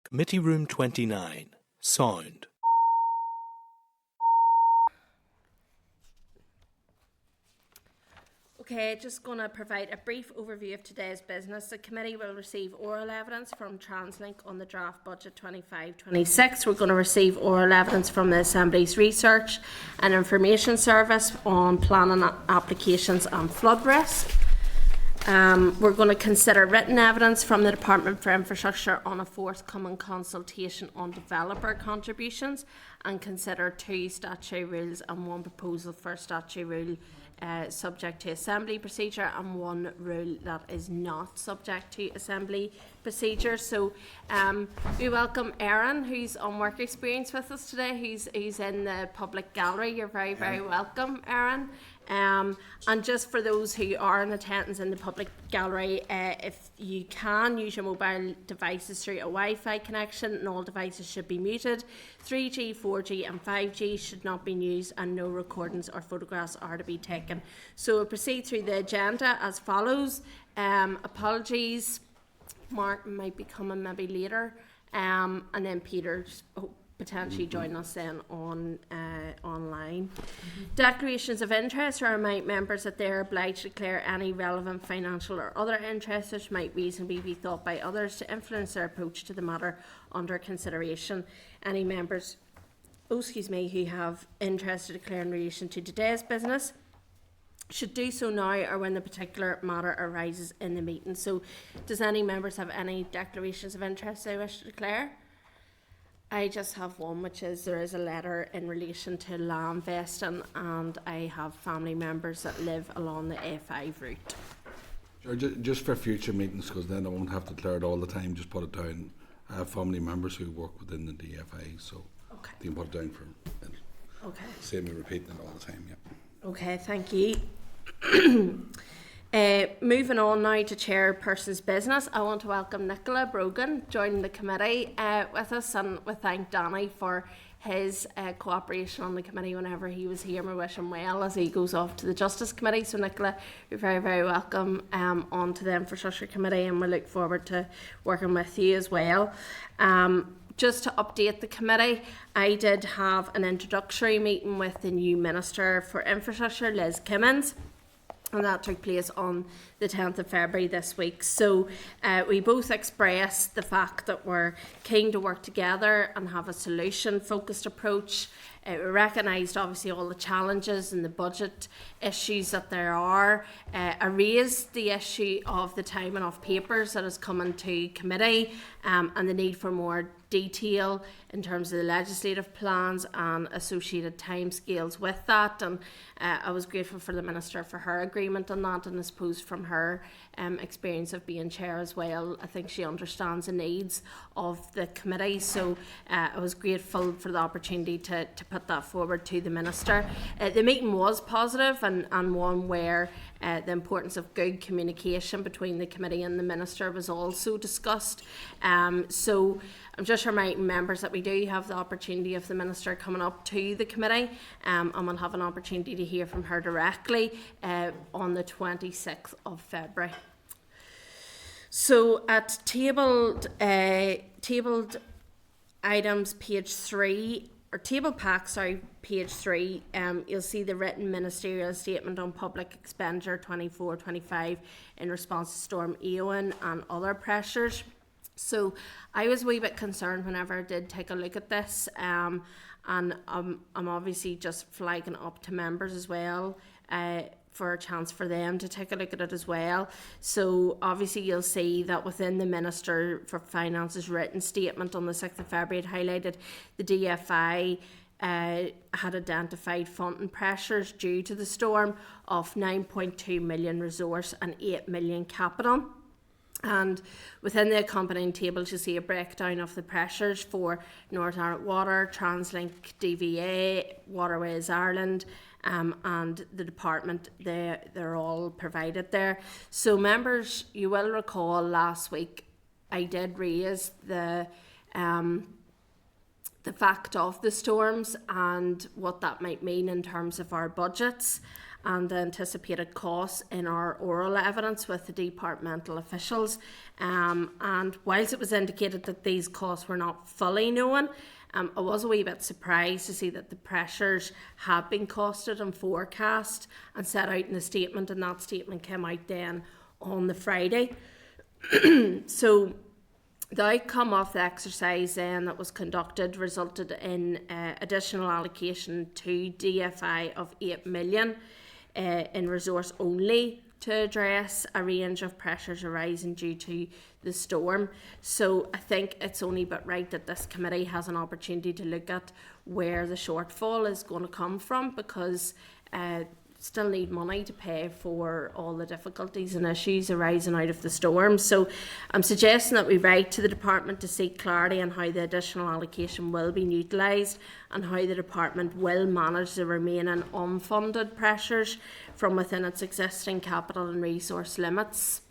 Committee Room 29. Sound. Okay, just going to provide a brief overview of today's business. The committee will receive oral evidence from TransLink on the draft budget 25-26. We're going to receive oral evidence from the Assembly's Research and Information Service on planning applications and flood risk. We're going to consider written evidence from the Department for Infrastructure on a forthcoming consultation on developer contributions, and consider 2 statutory rules and 1 proposal for a statutory rule subject to Assembly procedure and 1 rule that is not subject to Assembly procedure. So we welcome Aaron, who's on work experience with us today. He's in the public gallery. You're very, very welcome, Aaron. And just for those who are in attendance in the public gallery, if you can use your mobile devices through a Wi-Fi connection, and all devices should be muted. 3G, 4G and 5G should not be used, and no recordings or photographs are to be taken. So we'll proceed through the agenda as follows. Apologies, Mark might be coming maybe later, and then Peter's potentially join us then on online. Declarations of interest remind members that they are obliged to declare any relevant financial or other interests which might reasonably be thought by others to influence their approach to the matter under consideration. Any members who have interest to declare in relation to today's business should do so now or when the particular matter arises in the meeting. So does any members have any declarations of interest they wish to declare? I just have one, which is there is a letter in relation to land vesting, and I have family members that live along the A5 route. Sure, just for future meetings, because then I won't have to declare it all the time, just put it down. I have family members who work within the DFI, so you can put it down for save me repeating it all the time. Yeah. Okay, thank you. Moving on now to chairperson's business, I want to welcome Nicola Brogan joining the committee with us, and we thank Danny for his cooperation on the committee whenever he was here. We wish him well as he goes off to the Justice Committee. So Nicola, you're very, very welcome onto the Infrastructure Committee, and we look forward to working with you as well. Just to update the committee, I did have an introductory meeting with the new Minister for Infrastructure, Liz Kimmins, and that took place on the 10th of February this week. So we both expressed the fact that we're keen to work together and have a solution-focused approach. We recognised obviously all the challenges and the budget issues that there are. I raised the issue of the timing of papers that is coming to committee, and the need for more detail in terms of the legislative plans and associated timescales with that. And I was grateful for the Minister for her agreement on that, and I suppose from her experience of being chair as well, I think she understands the needs of the committee. So I was grateful for the opportunity to put that forward to the Minister. The meeting was positive, and one where the importance of good communication between the committee and the Minister was also discussed. So I'm just reminding members that we do have the opportunity of the Minister coming up to the committee, and we'll have an opportunity to hear from her directly on the 26th of February. So at tabled items page 3, or table pack, sorry, page 3, you'll see the written ministerial statement on public expenditure 24-25 in response to Storm Eowyn and other pressures. So I was a wee bit concerned whenever I did take a look at this, and I'm obviously just flagging up to members as well for a chance for them to take a look at it as well. So obviously you'll see that within the Minister for Finance's written statement on the 6th of February, it highlighted the DFI had identified funding pressures due to the storm of 9.2 million resource and 8 million capital. And within the accompanying tables, you see a breakdown of the pressures for Northern Ireland Water, TransLink, DVA, Waterways Ireland, and the department. They're all provided there. So members, you will recall last week I did raise the fact of the storms and what that might mean in terms of our budgets. and the anticipated costs in our oral evidence with the departmental officials. And whilst it was indicated that these costs were not fully known, I was a wee bit surprised to see that the pressures had been costed and forecast and set out in the statement, and that statement came out then on the Friday. So the outcome of the exercise then that was conducted resulted in additional allocation to DFI of 8 million in resource only to address a range of pressures arising due to the storm. So I think it's only but right that this committee has an opportunity to look at where the shortfall is going to come from, because still need money to pay for all the difficulties and issues arising out of the storm. So I'm suggesting that we write to the department to seek clarity on how the additional allocation will be utilised and how the department will manage the remaining unfunded pressures from within its existing capital and resource limits.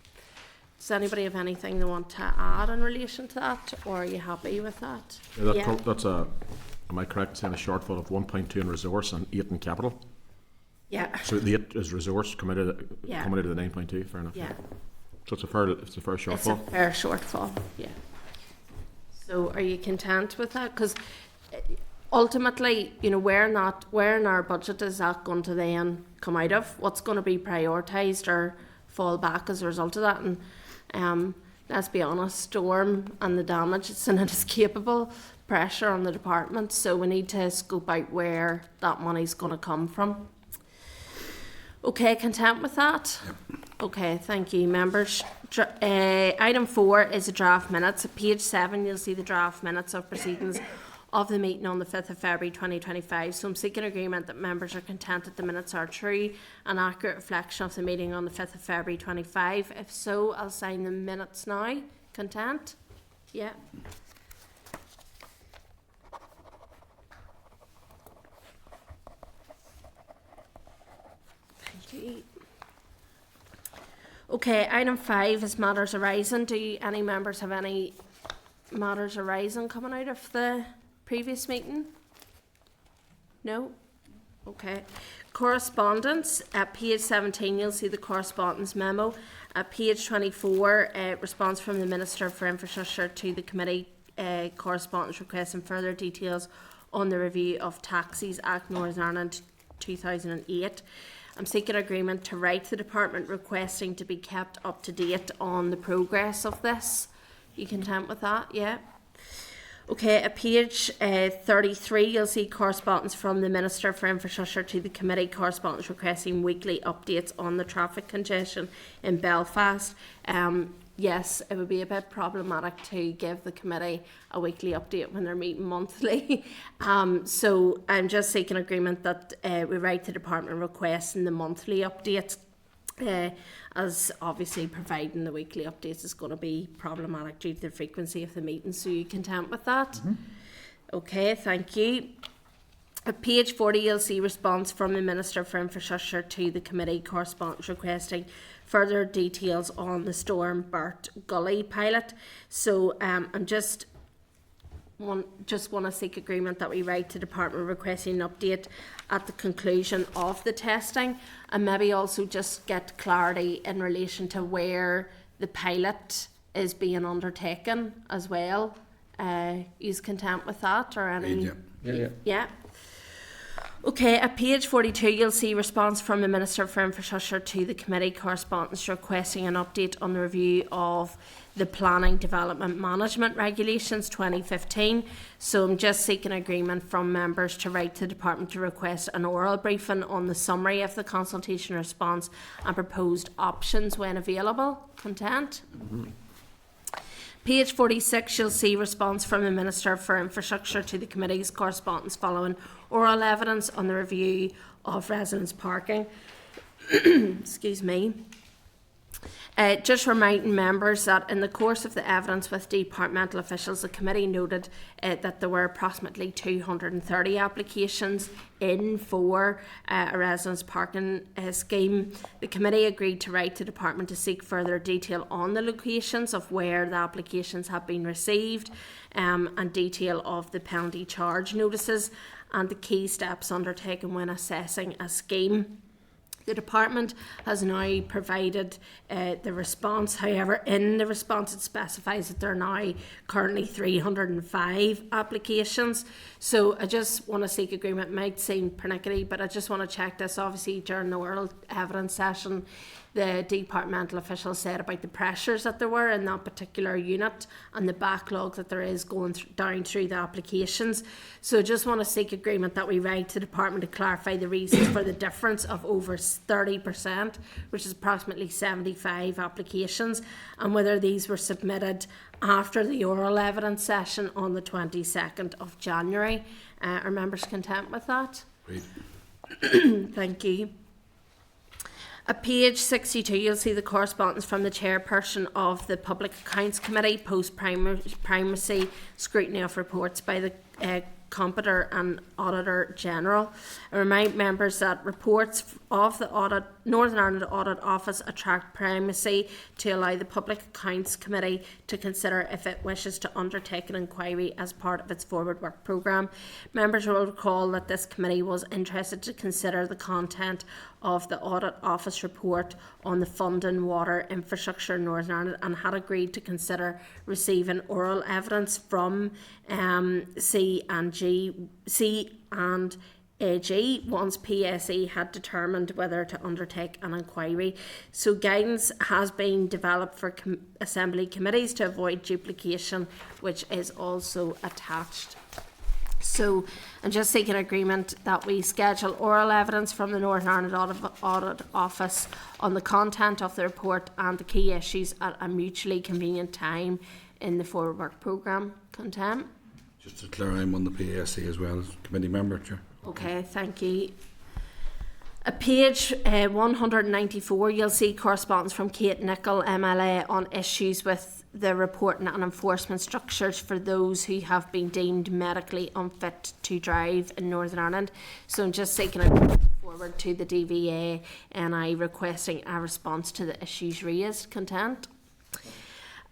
Does anybody have anything they want to add in relation to that, or are you happy with that? Yeah, that's a, am I correct in saying a shortfall of 1.2 in resource and 8 in capital? Yeah. So the 8 is resource coming out of the 9.2, fair enough. Yeah. So it's a fair shortfall. It's a fair shortfall, yeah. So are you content with that? Because ultimately, you know, where in our budget is that going to then come out of? What's going to be prioritised or fall back as a result of that? And let's be honest, storm and the damage, it's an inescapable pressure on the department. So we need to scope out where that money's going to come from. Okay, content with that? Yep. Okay, thank you, members. Item 4 is the draft minutes. At page 7, you'll see the draft minutes of proceedings of the meeting on the 5th of February 2025. So I'm seeking agreement that members are content that the minutes are true, an accurate reflection of the meeting on the 5th of February 25. If so, I'll sign the minutes now. Content? Yeah. Okay, item 5 is matters arising. Do any members have any matters arising coming out of the previous meeting? No? Okay. Correspondence. At page 17, you'll see the correspondence memo. At page 24, response from the Minister for Infrastructure to the committee, correspondence requesting further details on the review of Taxis Act Northern Ireland 2008. I'm seeking agreement to write to the department requesting to be kept up to date on the progress of this. You content with that? Yeah. Okay, at page 33, you'll see correspondence from the Minister for Infrastructure to the committee, correspondence requesting weekly updates on the traffic congestion in Belfast. Yes, it would be a bit problematic to give the committee a weekly update when they're meeting monthly. So I'm just seeking agreement that we write to the department requesting the monthly updates, as obviously providing the weekly updates is going to be problematic due to the frequency of the meetings. So you content with that? Mm-hmm. Okay, thank you. At page 40, you'll see response from the Minister for Infrastructure to the committee, correspondence requesting further details on the Storm Burt Gully pilot. So I'm just want to seek agreement that we write to department requesting an update at the conclusion of the testing, and maybe also just get clarity in relation to where the pilot is being undertaken as well. Is content with that, or any? Yeah. Okay, at page 42, you'll see response from the Minister for Infrastructure to the committee, correspondence requesting an update on the review of the Planning Development Management Regulations 2015. So I'm just seeking agreement from members to write to the department to request an oral briefing on the summary of the consultation response and proposed options when available. Content? Mm-hmm. Page 46, you'll see response from the Minister for Infrastructure to the committee's correspondence following oral evidence on the review of residence parking. Excuse me. Just reminding members that in the course of the evidence with departmental officials, the committee noted that there were approximately 230 applications in for a residence parking scheme. The committee agreed to write to the department to seek further detail on the locations of where the applications have been received, and detail of the penalty charge notices and the key steps undertaken when assessing a scheme. The department has now provided the response. However, in the response it specifies that there are now currently 305 applications. So I just want to seek agreement. It might seem pernickety, but I just want to check this. Obviously, during the oral evidence session, the departmental officials said about the pressures that there were in that particular unit and the backlog that there is going down through the applications. So I just want to seek agreement that we write to the department to clarify the reasons for the difference of over 30%, which is approximately 75 applications, and whether these were submitted after the oral evidence session on the 22nd of January. Are members content with that? Great. Thank you. At page 62, you'll see the correspondence from the chairperson of the Public Accounts Committee, post-primacy scrutiny of reports by the Comptroller and Auditor General. I remind members that reports of the Northern Ireland Audit Office attract primacy to allow the Public Accounts Committee to consider if it wishes to undertake an inquiry as part of its forward work programme. Members will recall that this committee was interested to consider the content of the Audit Office report on the funding water infrastructure in Northern Ireland and had agreed to consider receiving oral evidence from C and AG once PSE had determined whether to undertake an inquiry. So guidance has been developed for Assembly committees to avoid duplication, which is also attached. So I'm just seeking agreement that we schedule oral evidence from the Northern Ireland Audit Office on the content of the report and the key issues at a mutually convenient time in the forward work programme. Content? Just to clear, I'm on the PSC as well as committee member, Chair. Okay, thank you. At page 194, you'll see correspondence from Kate Nicholl, MLA, on issues with the reporting and enforcement structures for those who have been deemed medically unfit to drive in Northern Ireland. So I'm just seeking a forward to the DVA and I requesting a response to the issues raised. Content?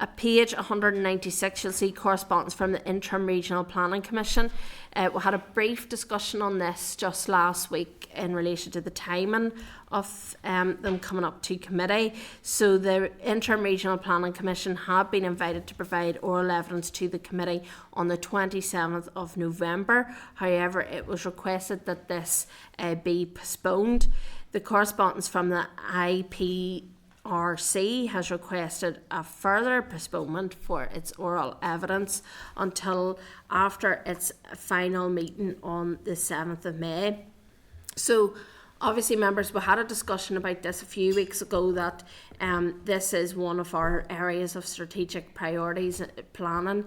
At page 196, you'll see correspondence from the Interim Regional Planning Commission. We had a brief discussion on this just last week in relation to the timing of them coming up to committee. So the Interim Regional Planning Commission have been invited to provide oral evidence to the committee on the 27th of November. However, it was requested that this be postponed. The correspondence from the IPRC has requested a further postponement for its oral evidence until after its final meeting on the 7th of May. So obviously, members, we had a discussion about this a few weeks ago that this is one of our areas of strategic priorities planning,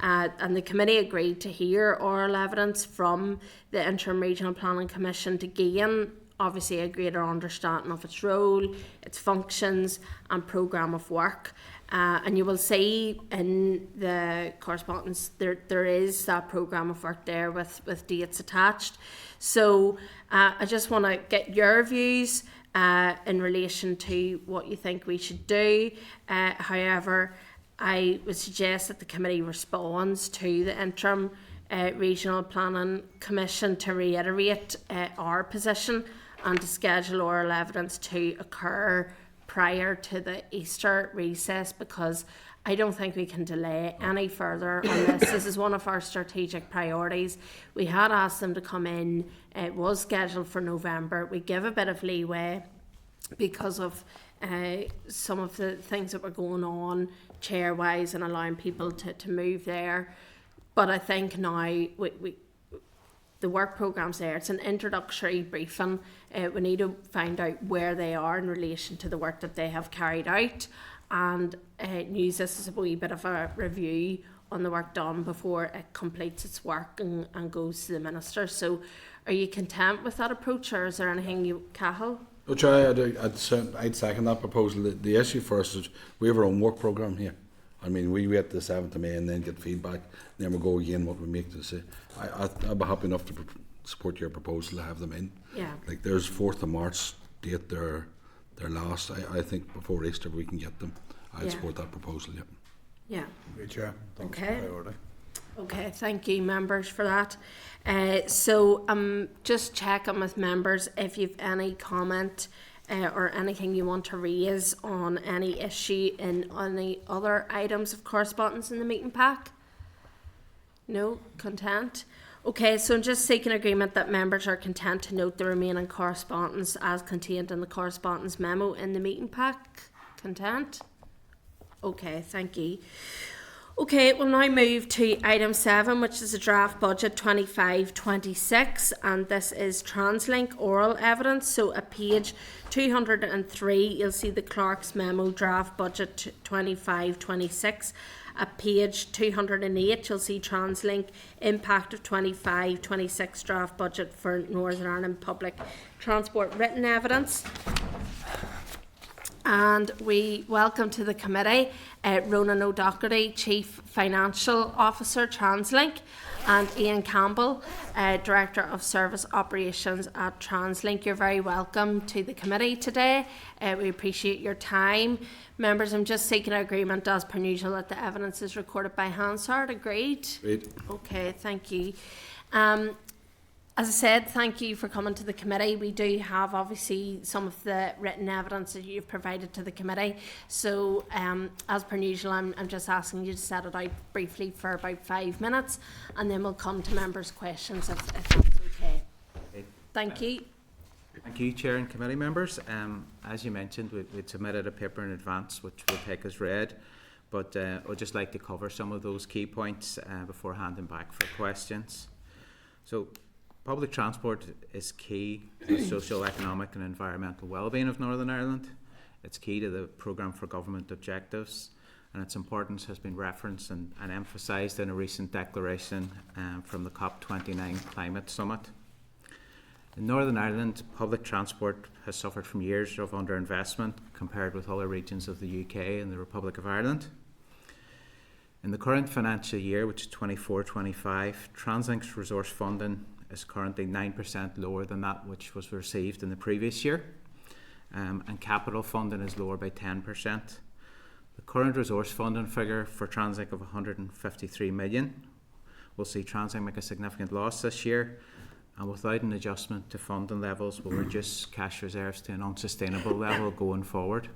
and the committee agreed to hear oral evidence from the Interim Regional Planning Commission to gain obviously a greater understanding of its role, its functions and programme of work. And you will see in the correspondence there is that programme of work there with dates attached. So I just want to get your views in relation to what you think we should do. However, I would suggest that the committee responds to the Interim Regional Planning Commission to reiterate our position and to schedule oral evidence to occur prior to the Easter recess, because I don't think we can delay any further on this. This is one of our strategic priorities. We had asked them to come in. It was scheduled for November. We give a bit of leeway because of some of the things that were going on chair-wise and allowing people to move there. But I think now the work programme's there. It's an introductory briefing. We need to find out where they are in relation to the work that they have carried out and use this as a wee bit of a review on the work done before it completes its work and goes to the Minister. So are you content with that approach, or is there anything you, Cahill? No, Chair, I'd second that proposal. The issue for us is we have our own work programme here. I mean, we wait the 7th of May and then get feedback, and then we'll go again what we make to say. I'd be happy enough to support your proposal to have them in. Yeah. Like there's 4th of March date their last. I think before Easter we can get them. I'd support that proposal, yeah. Yeah. Great, Chair. Thanks Okay. for priority. Okay, thank you, members, for that. So I'm just checking with members if you've any comment or anything you want to raise on any issue in any other items of correspondence in the meeting pack? No? Content? Okay, so I'm just seeking agreement that members are content to note the remaining correspondence as contained in the correspondence memo in the meeting pack. Content? Okay, thank you. Okay, we'll now move to item 7, which is a draft budget 25-26, and this is TransLink oral evidence. So at page 203, you'll see the Clerk's memo draft budget 25-26. At page 208, you'll see TransLink impact of 25-26 draft budget for Northern Ireland public transport written evidence. And we welcome to the committee Ronan O'Doherty, Chief Financial Officer, TransLink, and Ian Campbell, Director of Service Operations at TransLink. You're very welcome to the committee today. We appreciate your time. Members, I'm just seeking agreement as per usual that the evidence is recorded by Hansard. Agreed? Agreed. Okay, thank you. As I said, thank you for coming to the committee. We do have obviously some of the written evidence that you've provided to the committee. So as per usual, I'm just asking you to set it out briefly for about 5 minutes, and then we'll come to members' questions if that's okay. Thank you. Thank you, Chair and committee members. As you mentioned, we'd submitted a paper in advance which we'll take as read, but I'd just like to cover some of those key points before handing back for questions. So, public transport is key to the social, economic and environmental well-being of Northern Ireland. It's key to the programme for government objectives, and its importance has been referenced and emphasised in a recent declaration from the COP29 Climate Summit. In Northern Ireland, public transport has suffered from years of underinvestment compared with other regions of the UK and the Republic of Ireland. In the current financial year, which is 24-25, TransLink's resource funding is currently 9% lower than that which was received in the previous year, and capital funding is lower by 10%. The current resource funding figure for TransLink of 153 million will see TransLink make a significant loss this year, and without an adjustment to funding levels will reduce cash reserves to an unsustainable level going forward.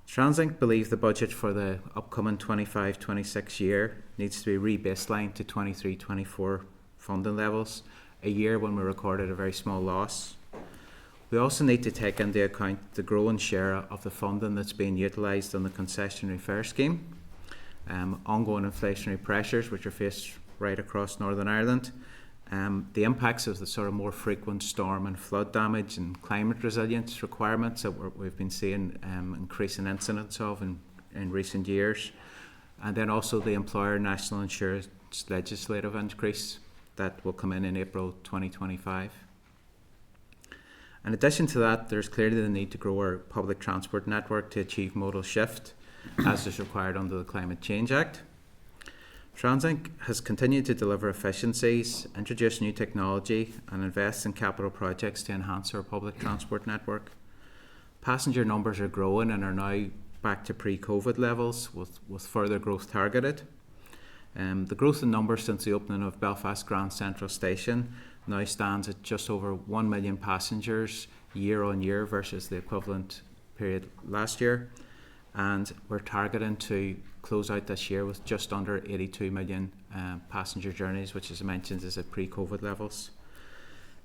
TransLink believe the budget for the upcoming 25-26 year needs to be re-baselined to 23-24 funding levels, a year when we recorded a very small loss. We also need to take into account the growing share of the funding that's being utilised on the concessionary fare scheme, ongoing inflationary pressures which are faced right across Northern Ireland, the impacts of the sort of more frequent storm and flood damage and climate resilience requirements that we've been seeing increasing incidents of in recent years, and then also the employer national insurance legislative increase that will come in April 2025. In addition to that, there's clearly the need to grow our public transport network to achieve modal shift, as is required under the Climate Change Act. TransLink has continued to deliver efficiencies, introduce new technology, and invest in capital projects to enhance our public transport network. Passenger numbers are growing and are now back to pre-COVID levels, with further growth targeted. The growth in numbers since the opening of Belfast Grand Central Station now stands at just over 1 million passengers year on year versus the equivalent period last year, and we're targeting to close out this year with just under 82 million passenger journeys, which, as I mentioned, is at pre-COVID levels.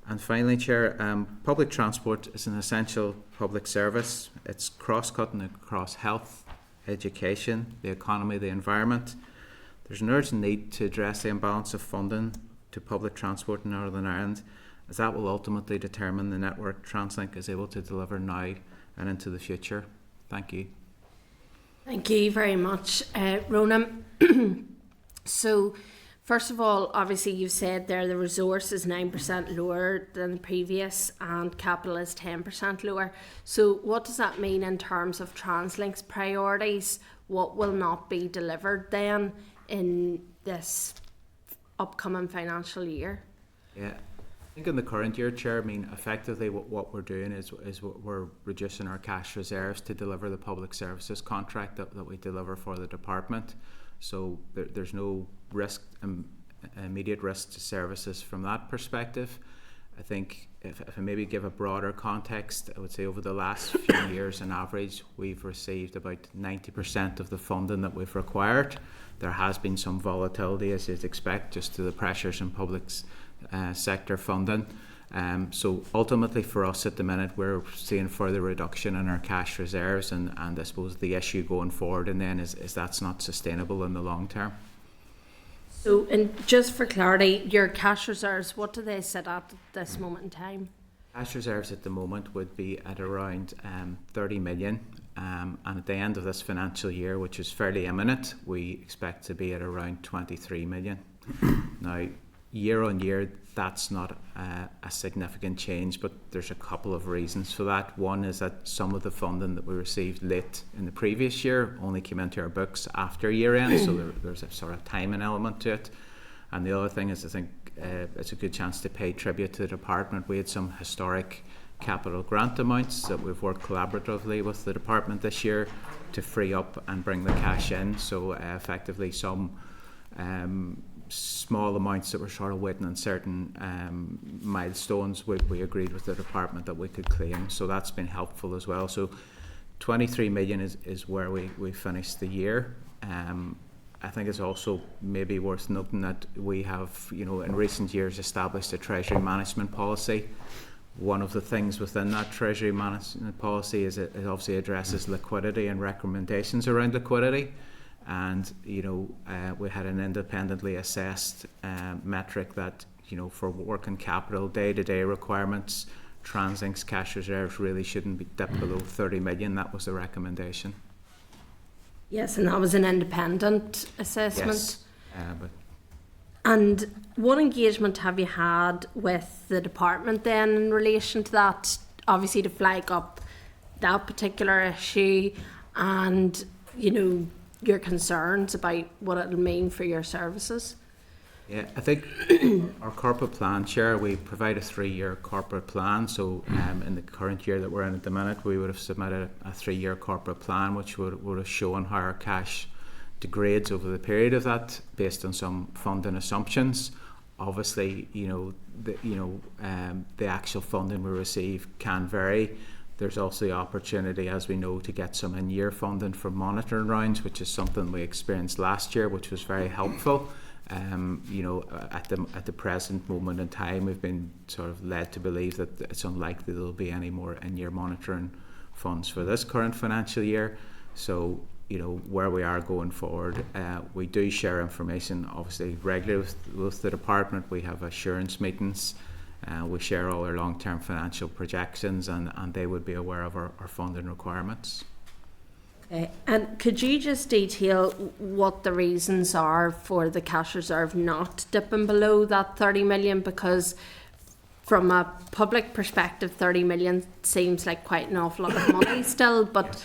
And finally, Chair, public transport is an essential public service. It's cross-cutting across health, education, the economy, the environment. There's an urgent need to address the imbalance of funding to public transport in Northern Ireland, as that will ultimately determine the network TransLink is able to deliver now and into the future. Thank you. Thank you very much, Ronan. So, first of all, obviously you've said there the resource is 9% lower than the previous and capital is 10% lower. So what does that mean in terms of TransLink's priorities? What will not be delivered then in this upcoming financial year? Yeah, I think in the current year, Chair, I mean, effectively what we're doing is we're reducing our cash reserves to deliver the public services contract that we deliver for the department. So there's no risk, immediate risk to services from that perspective. I think if I maybe give a broader context, I would say over the last few years on average, we've received about 90% of the funding that we've required. There has been some volatility, as you'd expect, just to the pressures in public sector funding. So ultimately for us at the minute, we're seeing further reduction in our cash reserves, and I suppose the issue going forward and then is that's not sustainable in the long term. So, and just for clarity, your cash reserves, what do they sit at this moment in time? Cash reserves at the moment would be at around 30 million, and at the end of this financial year, which is fairly imminent, we expect to be at around 23 million. Now, year on year, that's not a significant change, but there's a couple of reasons for that. One is that some of the funding that we received late in the previous year only came into our books after year end, so there's a sort of timing element to it. And the other thing is, I think it's a good chance to pay tribute to the department. We had some historic capital grant amounts that we've worked collaboratively with the department this year to free up and bring the cash in. So effectively some small amounts that were sort of waiting on certain milestones, we agreed with the department that we could claim. So that's been helpful as well. So 23 million is where we finished the year. I think it's also maybe worth noting that we have, in recent years established a treasury management policy. One of the things within that treasury management policy is it obviously addresses liquidity and recommendations around liquidity. And, we had an independently assessed metric that, for working capital, day-to-day requirements, TransLink's cash reserves really shouldn't be dipped below 30 million. That was the recommendation. Yes, and that was an independent assessment. Yes. And what engagement have you had with the department then in relation to that? Obviously to flag up that particular issue and, your concerns about what it'll mean for your services. Yeah, I think our corporate plan, Chair, we provide a 3-year corporate plan. So in the current year that we're in at the minute, we would have submitted a 3-year corporate plan which would have shown how our cash degrades over the period of that based on some funding assumptions. Obviously, the actual funding we receive can vary. There's also the opportunity, as we know, to get some in-year funding from monitoring rounds, which is something we experienced last year, which was very helpful. At the present moment in time, we've been sort of led to believe that it's unlikely there'll be any more in-year monitoring funds for this current financial year. So, where we are going forward, we do share information, obviously, regularly with the department. We have assurance meetings. We share all our long-term financial projections, and they would be aware of our funding requirements. Okay. And could you just detail what the reasons are for the cash reserve not dipping below that 30 million? Because from a public perspective, 30 million seems like quite an awful lot of money still, but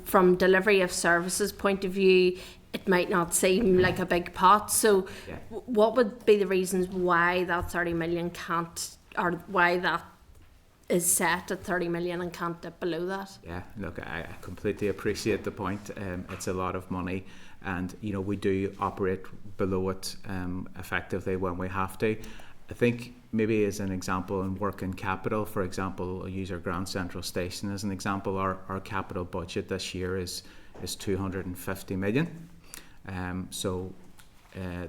from delivery of services point of view, it might not seem like a big pot. So what would be the reasons why that 30 million can't, or why that is set at 30 million and can't dip below that? Yeah, look, I completely appreciate the point. It's a lot of money, and we do operate below it effectively when we have to. I think maybe as an example in working capital, for example, I'll use our Grand Central Station as an example. Our capital budget this year is 250 million. So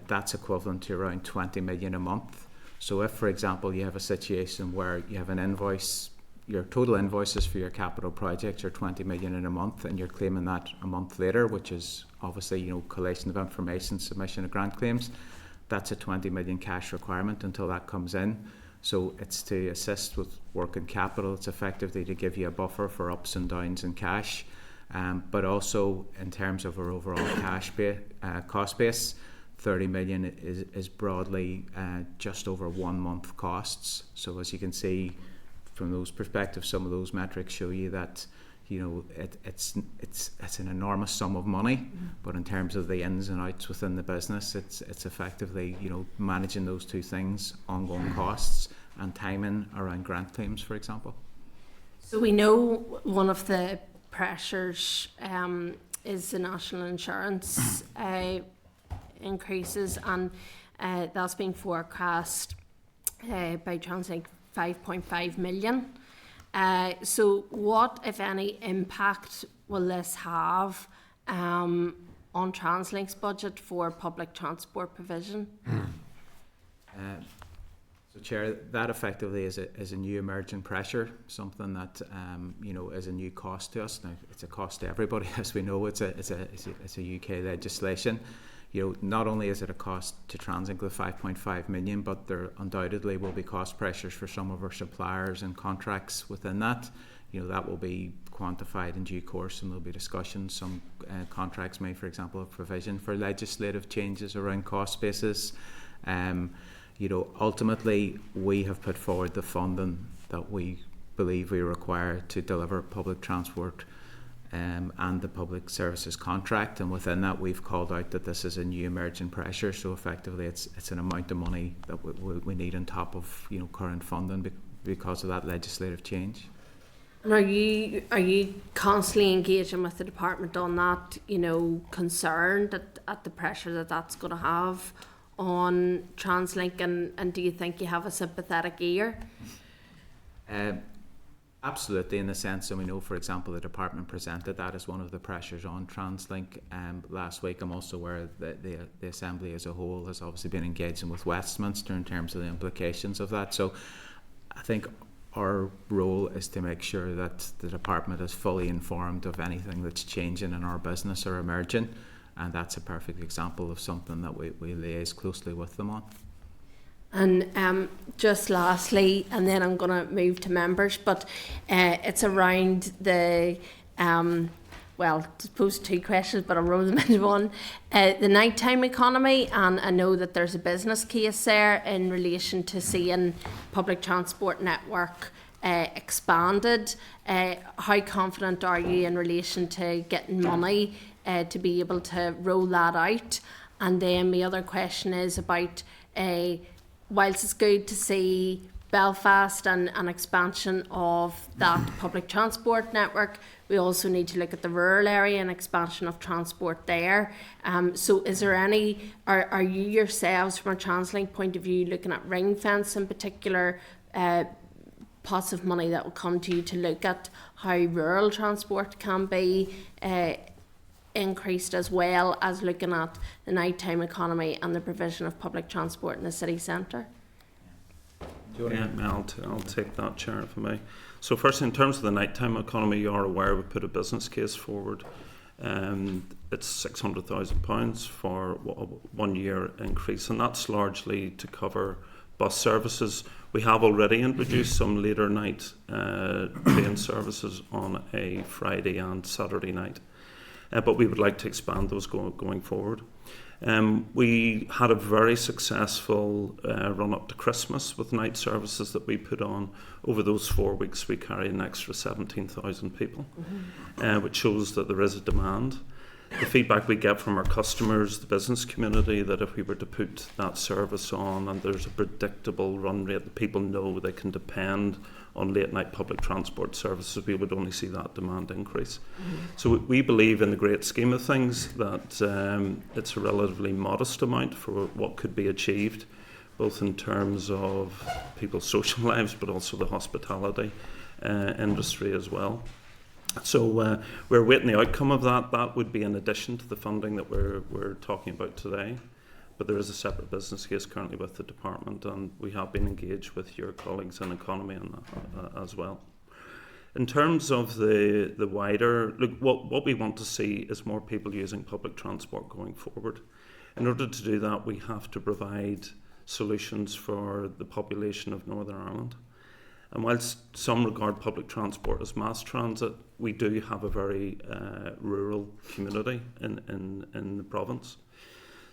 that's equivalent to around 20 million a month. So if, for example, you have a situation where you have an invoice, your total invoices for your capital projects are 20 million in a month, and you're claiming that a month later, which is obviously, collation of information, submission of grant claims, that's a 20 million cash requirement until that comes in. So it's to assist with working capital. It's effectively to give you a buffer for ups and downs in cash. But also in terms of our overall cost base, 30 million is broadly just over 1 month costs. So as you can see from those perspectives, some of those metrics show you that it's an enormous sum of money, but in terms of the ins and outs within the business, it's effectively managing those two things: ongoing costs and timing around grant claims, for example. So we know one of the pressures is the national insurance increases, and that's being forecast by TransLink 5.5 million. So what, if any, impact will this have on TransLink's budget for public transport provision? So, Chair, that effectively is a new emerging pressure, something that is a new cost to us. Now, it's a cost to everybody, as we know. It's a UK legislation. Not only is it a cost to TransLink, the 5.5 million, but there undoubtedly will be cost pressures for some of our suppliers and contracts within that. That will be quantified in due course, and there'll be discussions. Some contracts may, for example, have provision for legislative changes around cost basis. Ultimately, we have put forward the funding that we believe we require to deliver public transport and the public services contract, and within that we've called out that this is a new emerging pressure. So effectively it's an amount of money that we need on top of current funding because of that legislative change. And are you constantly engaging with the department on that, concerned at the pressure that's going to have on TransLink, and do you think you have a sympathetic ear? Absolutely, in the sense, and we know, for example, the department presented that as one of the pressures on TransLink last week. I'm also aware that the Assembly as a whole has obviously been engaging with Westminster in terms of the implications of that. So I think our role is to make sure that the department is fully informed of anything that's changing in our business or emerging, and that's a perfect example of something that we liaise closely with them on. And just lastly, and then I'm going to move to members, but it's around the, I suppose two questions, but I'll roll them into one. The nighttime economy, and I know that there's a business case there in relation to seeing public transport network expanded. How confident are you in relation to getting money to be able to roll that out? And then the other question is about whilst it's good to see Belfast and an expansion of that public transport network, we also need to look at the rural area and expansion of transport there. So is there are you yourselves from a TransLink point of view looking at ring fence in particular, pots of money that will come to you to look at how rural transport can be increased, as well as looking at the nighttime economy and the provision of public transport in the city centre? Yeah, I'll take that, Chair, if I may. So first, in terms of the nighttime economy, you are aware we put a business case forward. It's £600,000 for a 1 year increase, and that's largely to cover bus services. We have already introduced some later night train services on a Friday and Saturday night. But we would like to expand those going forward. We had a very successful run up to Christmas with night services that we put on. Over those 4 weeks, we carried an extra 17,000 people, which shows that there is a demand. The feedback we get from our customers, the business community, that if we were to put that service on and there's a predictable run rate that people know they can depend on late night public transport services, we would only see that demand increase. So we believe in the great scheme of things that it's a relatively modest amount for what could be achieved, both in terms of people's social lives but also the hospitality industry as well. So we're waiting the outcome of that. That would be in addition to the funding that we're talking about today. But there is a separate business case currently with the department, and we have been engaged with your colleagues in economy on that as well. In terms of the wider, look, what we want to see is more people using public transport going forward. In order to do that, we have to provide solutions for the population of Northern Ireland. And whilst some regard public transport as mass transit, we do have a very rural community in the province.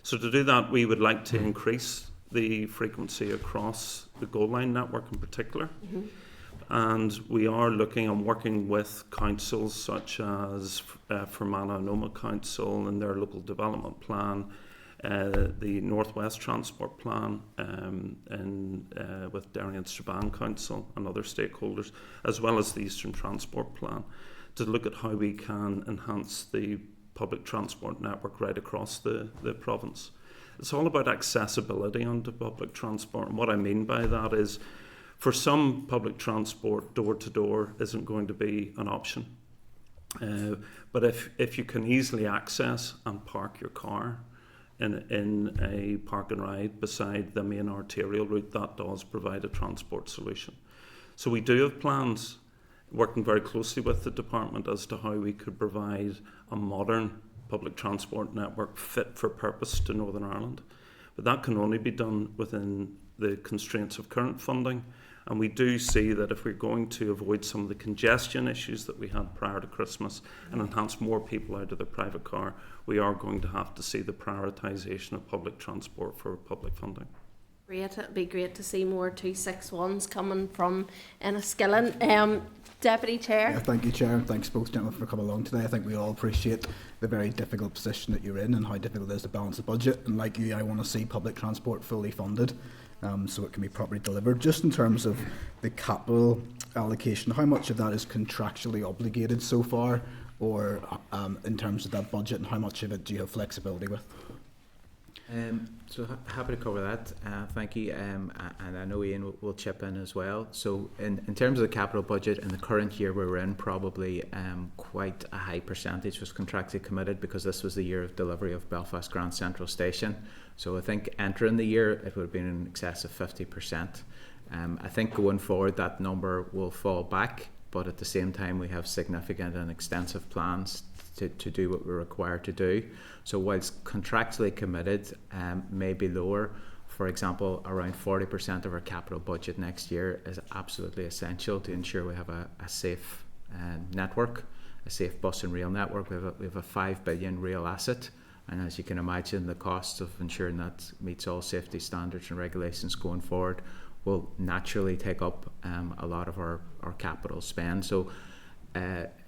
So to do that, we would like to increase the frequency across the Gold Line network in particular. And we are looking and working with councils such as Fermanagh and Omagh Council and their local development plan, the Northwest Transport Plan, and with Derry and Strabane Council and other stakeholders, as well as the Eastern Transport Plan, to look at how we can enhance the public transport network right across the province. It's all about accessibility onto public transport, and what I mean by that is For some, public transport door to door isn't going to be an option. But if you can easily access and park your car in a park and ride beside the main arterial route, that does provide a transport solution. So we do have plans, working very closely with the department, as to how we could provide a modern public transport network fit for purpose to Northern Ireland. But that can only be done within the constraints of current funding. And we do see that if we're going to avoid some of the congestion issues that we had prior to Christmas and enhance more people out of their private car, we are going to have to see the prioritisation of public transport for public funding. Great, it'd be great to see more 261s coming from Enniskillen. Deputy Chair. Yeah, thank you, Chair, and thanks both gentlemen for coming along today. I think we all appreciate the very difficult position that you're in and how difficult it is to balance the budget. And like you, I want to see public transport fully funded, so it can be properly delivered. Just in terms of the capital allocation, how much of that is contractually obligated so far, or in terms of that budget, and how much of it do you have flexibility with? So happy to cover that, thank you, and I know Ian will chip in as well. So in terms of the capital budget, in the current year we're in, probably quite a high percentage was contractually committed, because this was the year of delivery of Belfast Grand Central Station. So I think entering the year it would have been in excess of 50%. I think going forward that number will fall back, but at the same time we have significant and extensive plans to do what we're required to do. So whilst contractually committed may be lower, for example, around 40% of our capital budget next year is absolutely essential to ensure we have a safe network, a safe bus and rail network. We have a 5 billion rail asset, and as you can imagine, the cost of ensuring that meets all safety standards and regulations going forward will naturally take up a lot of our capital spend. So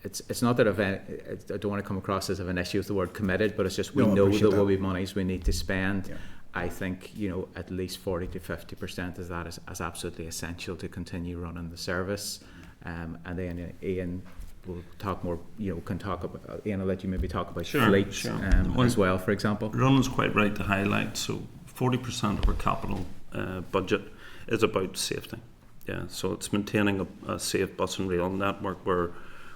it's not that I don't want to come across as of an issue with the word committed, but it's just we know there will be monies we need to spend. Yeah. I think at least 40 to 50% of that is absolutely essential to continue running the service. And then Ian will talk more. Can talk about. Ian, I'll let you maybe talk about fleet as well, for example. Ronan's quite right to highlight. So 40% of our capital budget is about safety. Yeah, so it's maintaining a safe bus and rail network where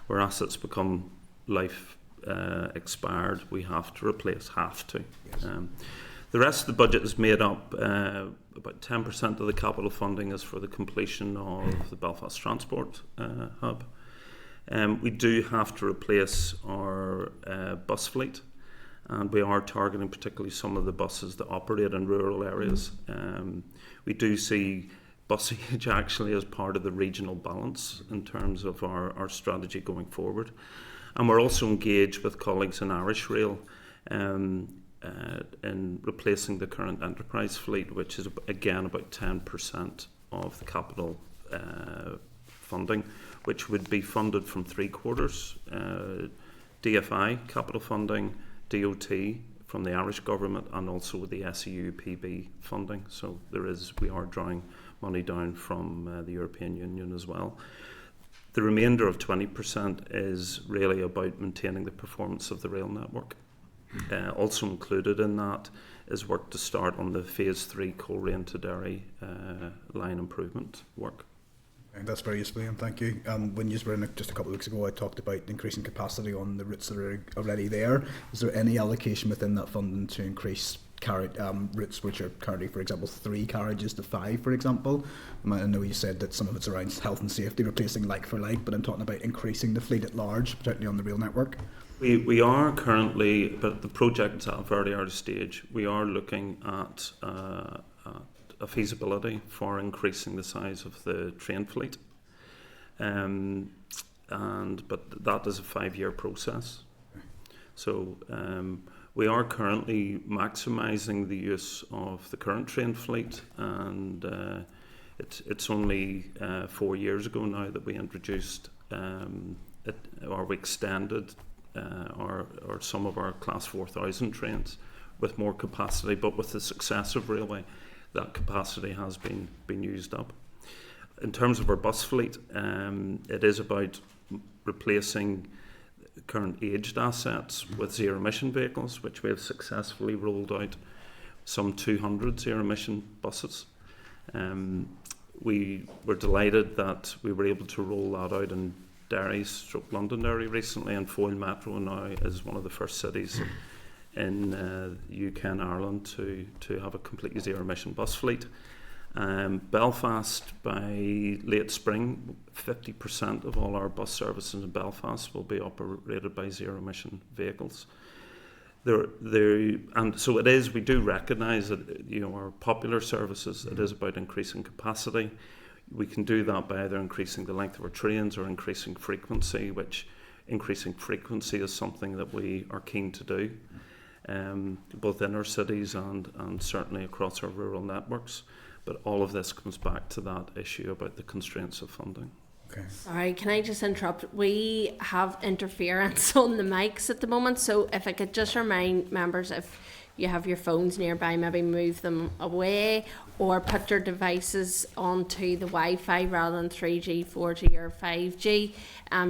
assets become life expired, we have to replace, Yes. The rest of the budget is made up, about 10% of the capital funding is for the completion of the Belfast Transport Hub. We do have to replace our bus fleet, and we are targeting particularly some of the buses that operate in rural areas. We do see busage actually as part of the regional balance in terms of our strategy going forward. And we're also engaged with colleagues in Irish Rail in replacing the current enterprise fleet, which is again about 10% of the capital funding, which would be funded from three quarters: DFI capital funding, DOT from the Irish government, and also with the SEU PB funding. So we are drawing money down from the European Union as well. The remainder of 20% is really about maintaining the performance of the rail network. Also included in that is work to start on the Phase 3 Coleraine to Derry line improvement work. And that's very useful, Ian, thank you. When you were in just a couple of weeks ago, I talked about increasing capacity on the routes that are already there. Is there any allocation within that funding to increase routes which are currently, for example, 3 carriages to 5, for example? I know you said that some of it's around health and safety, replacing like for like, but I'm talking about increasing the fleet at large, particularly on the rail network. We are currently, but the project's at a very early stage, we are looking at a feasibility for increasing the size of the train fleet. But that is a 5-year process. So we are currently maximising the use of the current train fleet, and it's only 4 years ago now that we introduced or we extended or some of our Class 4000 trains with more capacity, but with the success of railway, that capacity has been used up. In terms of our bus fleet, it is about replacing current aged assets with zero emission vehicles, which we have successfully rolled out some 200 zero emission buses. we were delighted that we were able to roll that out in Derry, Londonderry recently, and Foyle Metro now is one of the first cities in the UK and Ireland to have a completely zero-emission bus fleet. Belfast, by late spring, 50% of all our bus services in Belfast will be operated by zero-emission vehicles. And so it is. We do recognise that our popular services. It is about increasing capacity. We can do that by either increasing the length of our trains or increasing frequency. Which increasing frequency is something that we are keen to do, both in our cities and certainly across our rural networks. But all of this comes back to that issue about the constraints of funding. Okay. Sorry, can I just interrupt? We have interference on the mics at the moment, so if I could just remind members, if you have your phones nearby, maybe move them away or put your devices onto the Wi-Fi rather than 3G, 4G or 5G,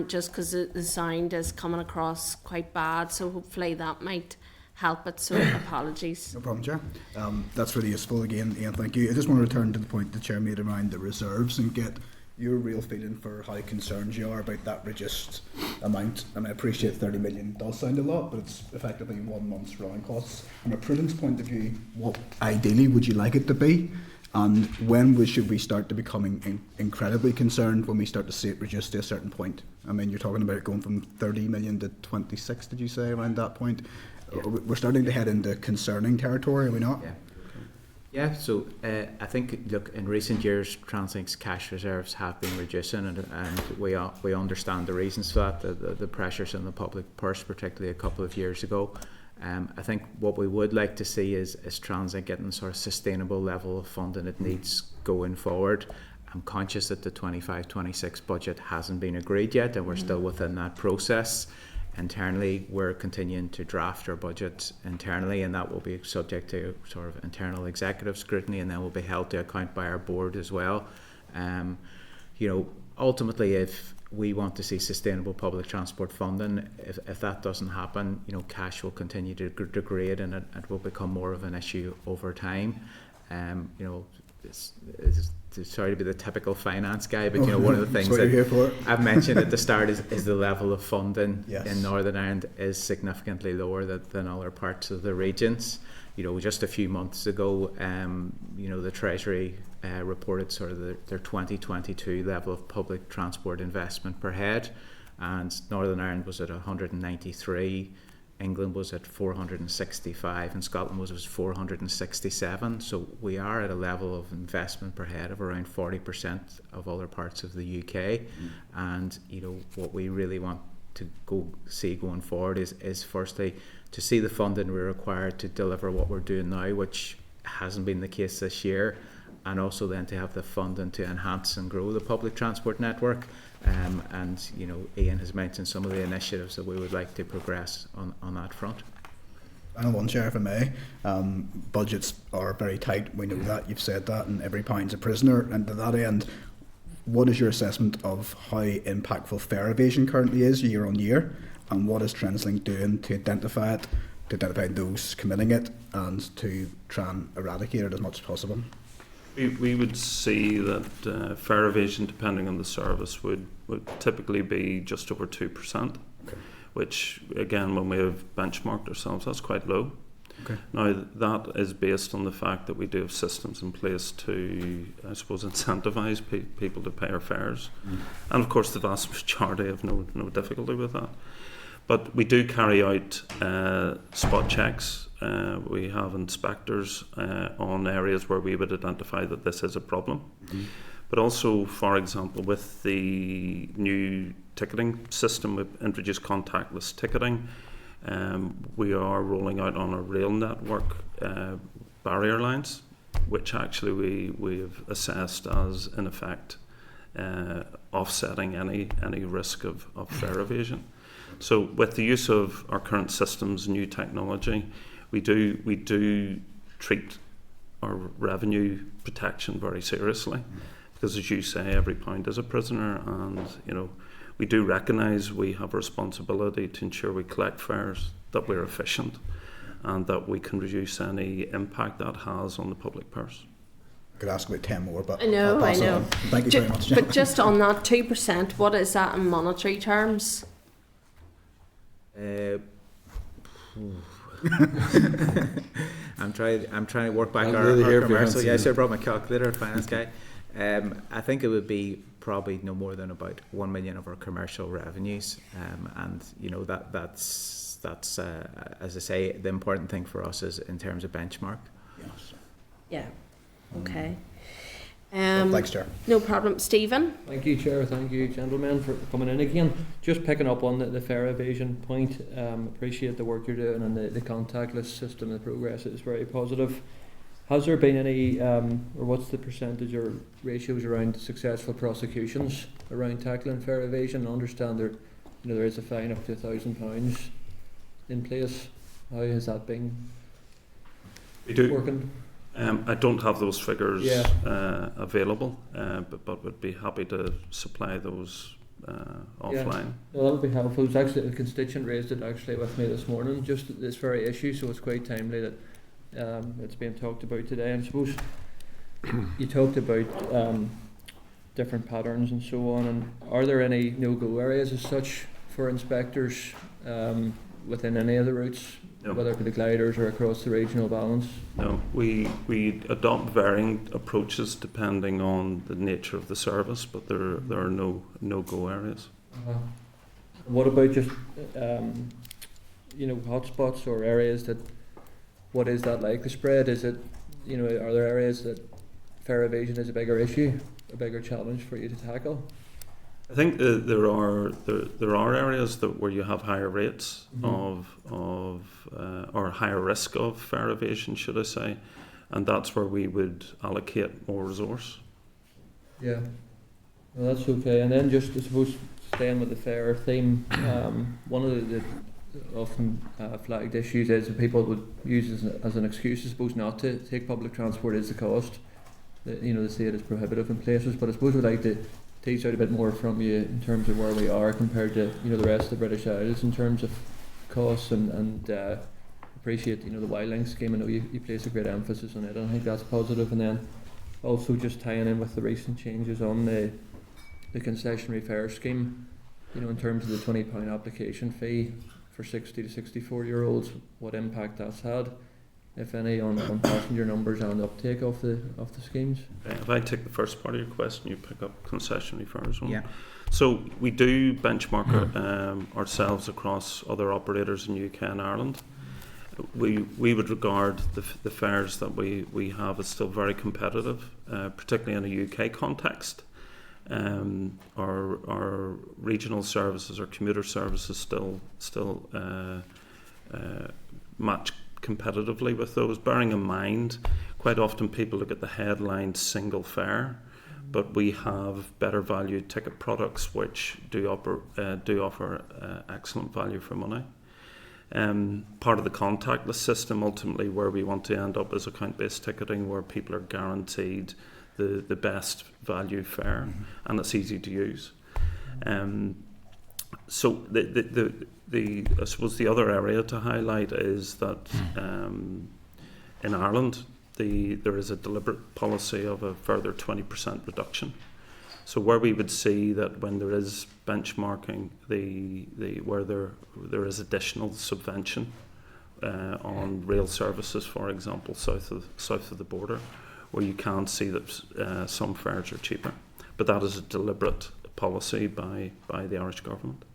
just because the sound is coming across quite bad, so hopefully that might help it, so apologies. No problem, Chair. That's really useful again, Ian, thank you. I just want to return to the point the Chair made around the reserves and get your real feeling for how concerned you are about that reduced amount. And I appreciate 30 million does sound a lot, but it's effectively 1 month's running costs. From a prudence point of view, what ideally would you like it to be? And when should we start to becoming incredibly concerned, when we start to see it reduced to a certain point? I mean, you're talking about it going from 30 million to 26, did you say, around that point? Yeah. We're starting to head into concerning territory, are we not? Yeah. Yeah, so I think, look, in recent years, TransLink's cash reserves have been reducing, and we understand the reasons for that, the pressures in the public purse, particularly a couple of years ago. I think what we would like to see is TransLink getting the sort of sustainable level of funding it needs going forward. I'm conscious that the 25-26 budget hasn't been agreed yet, and we're still within that process. Internally, we're continuing to draft our budget internally, and that will be subject to sort of internal executive scrutiny, and then will be held to account by our board as well. Ultimately, if we want to see sustainable public transport funding, if that doesn't happen, cash will continue to degrade, and it will become more of an issue over time. It's sorry to be the typical finance guy, but one of the things that I've mentioned at the start is the level of funding in Northern Ireland is significantly lower than other parts of the regions. Just a few months ago, the Treasury reported sort of their 2022 level of public transport investment per head, and Northern Ireland was at 193. England was at 465 and Scotland was 467. So we are at a level of investment per head of around 40% of other parts of the UK. And what we really want to see going forward is firstly to see the funding we're required to deliver what we're doing now, which hasn't been the case this year, and also then to have the funding to enhance and grow the public transport network. And Ian has mentioned some of the initiatives that we would like to progress on that front. Final one, Chair, if I may. Budgets are very tight, we know that, you've said that, and every pound's a prisoner. And to that end, what is your assessment of how impactful fare evasion currently is year on year, and what is TransLink doing to identify it, to identify those committing it, and to try and eradicate it as much as possible? We would see that fare evasion, depending on the service, would typically be just over 2%, which, again, when we have benchmarked ourselves, that's quite low. Okay. Now, that is based on the fact that we do have systems in place to, I suppose, incentivise people to pay our fares. And, of course, the vast majority have no difficulty with that. But we do carry out spot checks. We have inspectors on areas where we would identify that this is a problem. But also, for example, with the new ticketing system, we've introduced contactless ticketing. We are rolling out on our rail network barrier lines, which actually we've assessed as, in effect, offsetting any risk of fare evasion. So with the use of our current systems, new technology, we do treat our revenue protection very seriously, because, as you say, every pound is a prisoner, and we do recognise we have a responsibility to ensure we collect fares, that we're efficient, and that we can reduce any impact that has on the public purse. Could ask about 10 more, but I know, I'll pass I it know. on. Thank you very much, Jen. But just on that 2%, what is that in monetary terms? I'm trying to work back I'm our really here for commercial. you, Yes, I brought my calculator, finance guy. I think it would be probably no more than about 1 million of our commercial revenues, and you know that's as I say, the important thing for us is in terms of benchmark. Yes. Yeah. Okay. Thanks, Chair. No problem. Stephen? Thank you, Chair. Thank you, gentlemen, for coming in again. Just picking up on the fair evasion point, appreciate the work you're doing and the contactless system. The progress is very positive. Has there been any, or what's the percentage or ratios around successful prosecutions around tackling fair evasion? I understand there is a fine up to £1,000 in place. How has that been We do. working? I don't have those figures Yeah. available, but would be happy to supply those offline. Well, that would be helpful. It was actually a constituent raised it actually with me this morning, just this very issue, so it's quite timely that it's being talked about today. And I suppose you talked about different patterns and so on, and are there any no-go areas as such for inspectors within any of the routes, No. whether it be the gliders or across the regional balance? No, we adopt varying approaches depending on the nature of the service, but there are no-go areas. What about just hotspots or areas that? What is that like? The spread, is it? Are there areas that fair evasion is a bigger issue, a bigger challenge for you to tackle? I think there are areas where you have higher rates of or higher risk of fair evasion, should I say, and that's where we would allocate more resource. Yeah, well, that's okay. And then just I suppose staying with the fair theme, one of the often flagged issues is that people would use as an excuse, I suppose, not to take public transport is the cost. They say it is prohibitive in places, but I suppose we'd like to tease out a bit more from you in terms of where we are compared to the rest of the British Isles in terms of costs and appreciate the Wildling scheme. I know you place a great emphasis on it, and I think that's positive. And then also just tying in with the recent changes on the concessionary fare scheme, in terms of the £20 application fee for 60 to 64 year olds, what impact that's had, if any, on passenger numbers and uptake of the schemes. If I take the first part of your question, you pick up concessionary fares. Yeah. So we do benchmark ourselves across other operators in UK and Ireland. We would regard the fares that we have as still very competitive, particularly in a UK context. Our regional services or commuter services still match competitively with those, bearing in mind quite often people look at the headline single fare, but we have better value ticket products which do offer excellent value for money. Part of the contactless system, ultimately where we want to end up, is account-based ticketing, where people are guaranteed the best value fare, and it's easy to use. So I suppose the other area to highlight is that in Ireland there is a deliberate policy of a further 20% reduction. So where we would see that when there is benchmarking, where there is additional subvention on rail services, for example, south of the border, where you can see that some fares are cheaper, but that is a deliberate policy by the Irish government.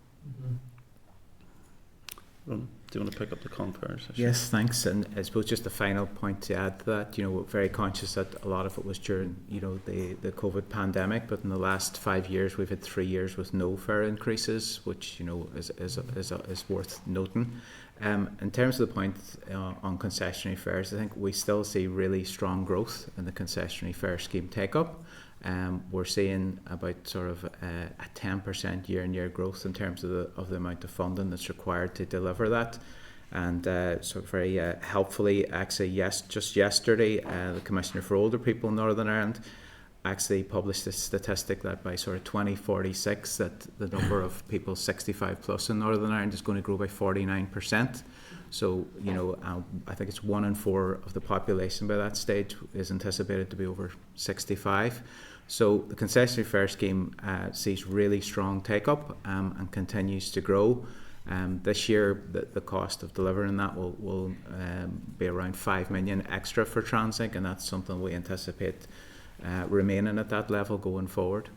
Ron, do you want to pick up the confares issue? Yes, thanks. And I suppose just a final point to add to that, we're very conscious that a lot of it was during, the COVID pandemic, but in the last 5 years we've had 3 years with no fare increases, which, is worth noting. In terms of the point on concessionary fares, I think we still see really strong growth in the concessionary fare scheme take-up. We're seeing about sort of a 10% year-on-year growth in terms of the amount of funding that's required to deliver that. And so very helpfully, actually, just yesterday, the Commissioner for Older People in Northern Ireland actually published a statistic that by sort of 2046 that the number of people 65 plus in Northern Ireland is going to grow by 49%. So, I think it's 1 in 4 of the population by that stage is anticipated to be over 65. So the concessionary fare scheme sees really strong take-up and continues to grow. This year, the cost of delivering that will be around 5 million extra for TransLink, and that's something we anticipate remaining at that level going forward.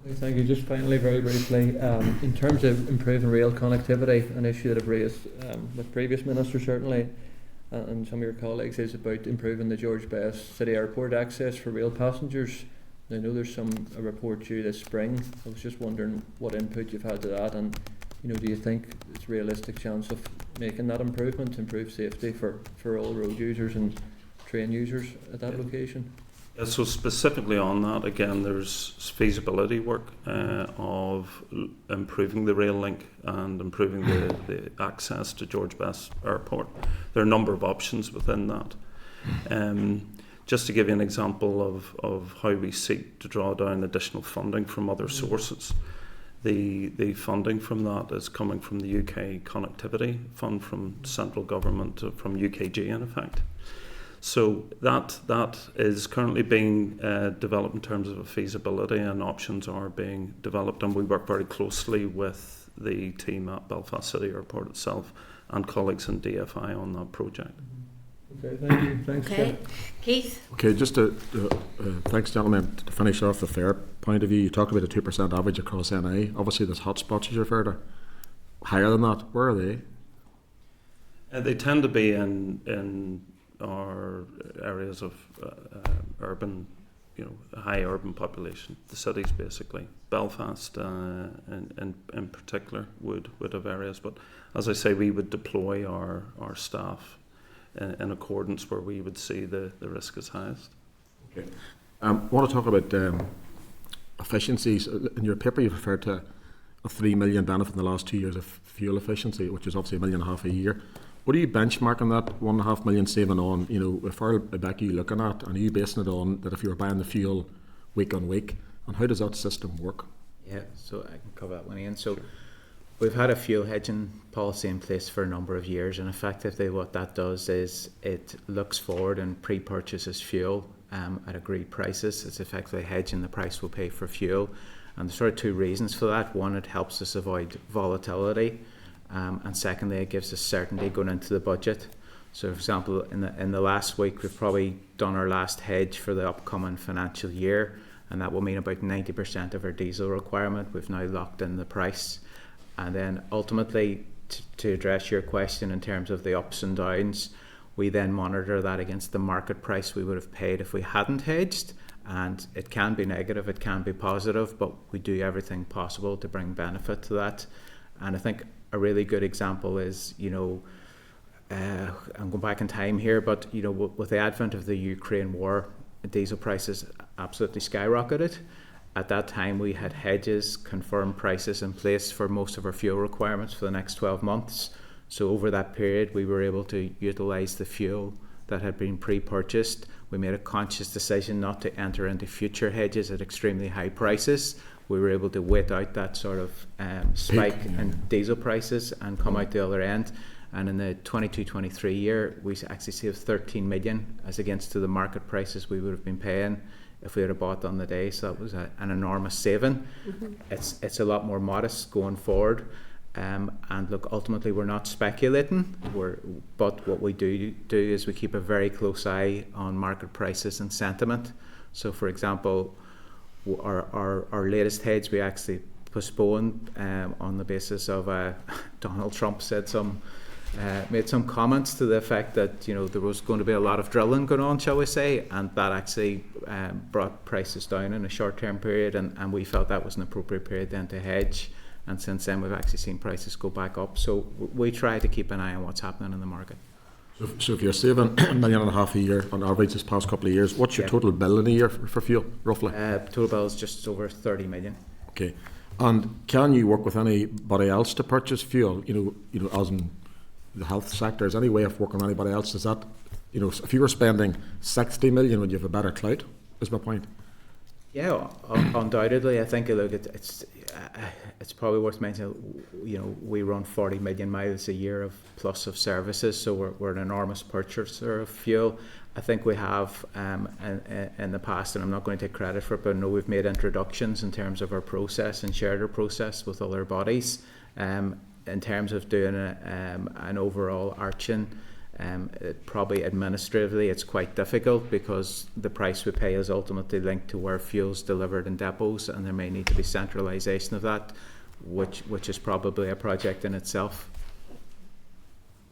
Okay, thank you. Just finally, very briefly, in terms of improving rail connectivity, an issue that I've raised with previous ministers certainly, and some of your colleagues, is about improving the George Best City Airport access for rail passengers. I know there's a report due this spring. I was just wondering what input you've had to that, and do you think it's a realistic chance of making that improvement to improve safety for all road users and train users at that location? Yeah, so specifically on that, again, there's feasibility work of improving the rail link and improving the access to George Best Airport. There are a number of options within that. Just to give you an example of how we seek to draw down additional funding from other sources, the funding from that is coming from the UK Connectivity Fund from central government, from UKG in effect. So that is currently being developed in terms of a feasibility, and options are being developed, and we work very closely with the team at Belfast City Airport itself and colleagues in DFI on that project. Okay, thank you. Thanks, Okay, Keith? Okay, just thanks, gentlemen. To finish off the fare point of view, you talked about a 2% average across NI. Obviously, there's hotspots as you refer to. Higher than that, where are they? They tend to be in our areas of urban, high urban population, the cities basically. Belfast in particular would have areas, but as I say, we would deploy our staff in accordance where we would see the risk is highest. Okay. I want to talk about efficiencies. In your paper, you've referred to a 3 million benefit in the last 2 years of fuel efficiency, which is obviously $1.5 million a year. What are you benchmarking that 1.5 million saving on? How far back are you looking at? And are you basing it on that if you were buying the fuel week on week? And how does that system work? Yeah, so I can cover that one, Ian. So we've had a fuel hedging policy in place for a number of years, and effectively what that does is it looks forward and pre-purchases fuel at agreed prices. It's effectively hedging the price we'll pay for fuel. And there's sort of two reasons for that. One, it helps us avoid volatility. And secondly, it gives us certainty going into the budget. So, for example, in the last week, we've probably done our last hedge for the upcoming financial year, and that will mean about 90% of our diesel requirement. We've now locked in the price. And then ultimately, to address your question in terms of the ups and downs, we then monitor that against the market price we would have paid if we hadn't hedged. And it can be negative, it can be positive, but we do everything possible to bring benefit to that. And I think a really good example is, I'm going back in time here, but with the advent of the Ukraine war, diesel prices absolutely skyrocketed. At that time, we had hedges, confirmed prices in place for most of our fuel requirements for the next 12 months. So over that period, we were able to utilise the fuel that had been pre-purchased. We made a conscious decision not to enter into future hedges at extremely high prices. We were able to wait out that sort of spike in diesel prices and come out the other end. And in the 22-23 year, we actually saved 13 million as against to the market prices we would have been paying if we had bought on the day. So that was an enormous saving. Mm-hmm. It's a lot more modest going forward. And look, ultimately, we're not speculating. But what we do is we keep a very close eye on market prices and sentiment. So, for example, our latest hedge we actually postponed on the basis of Donald Trump made some comments to the effect that there was going to be a lot of drilling going on, shall we say, and that actually brought prices down in a short-term period, and we felt that was an appropriate period then to hedge. And since then we've actually seen prices go back up. So we try to keep an eye on what's happening in the market. So if you're saving $1.5 million a year on average this past couple of years, what's your total bill in a year for fuel, roughly? Total bill is just over 30 million. Okay. And can you work with anybody else to purchase fuel? As in the health sector, is any way of working with anybody else? Is that, if you were spending 60 million, would you have a better clout, is my point? Yeah, undoubtedly. I think it's probably worth mentioning. You know, we run 40 million miles a year of plus of services, so we're an enormous purchaser of fuel. I think we have in the past, and I'm not going to take credit for it, but I know we've made introductions in terms of our process and shared our process with other bodies. In terms of doing an overall arching. Probably administratively it's quite difficult because the price we pay is ultimately linked to where fuel's delivered in depots, and there may need to be centralisation of that, which is probably a project in itself.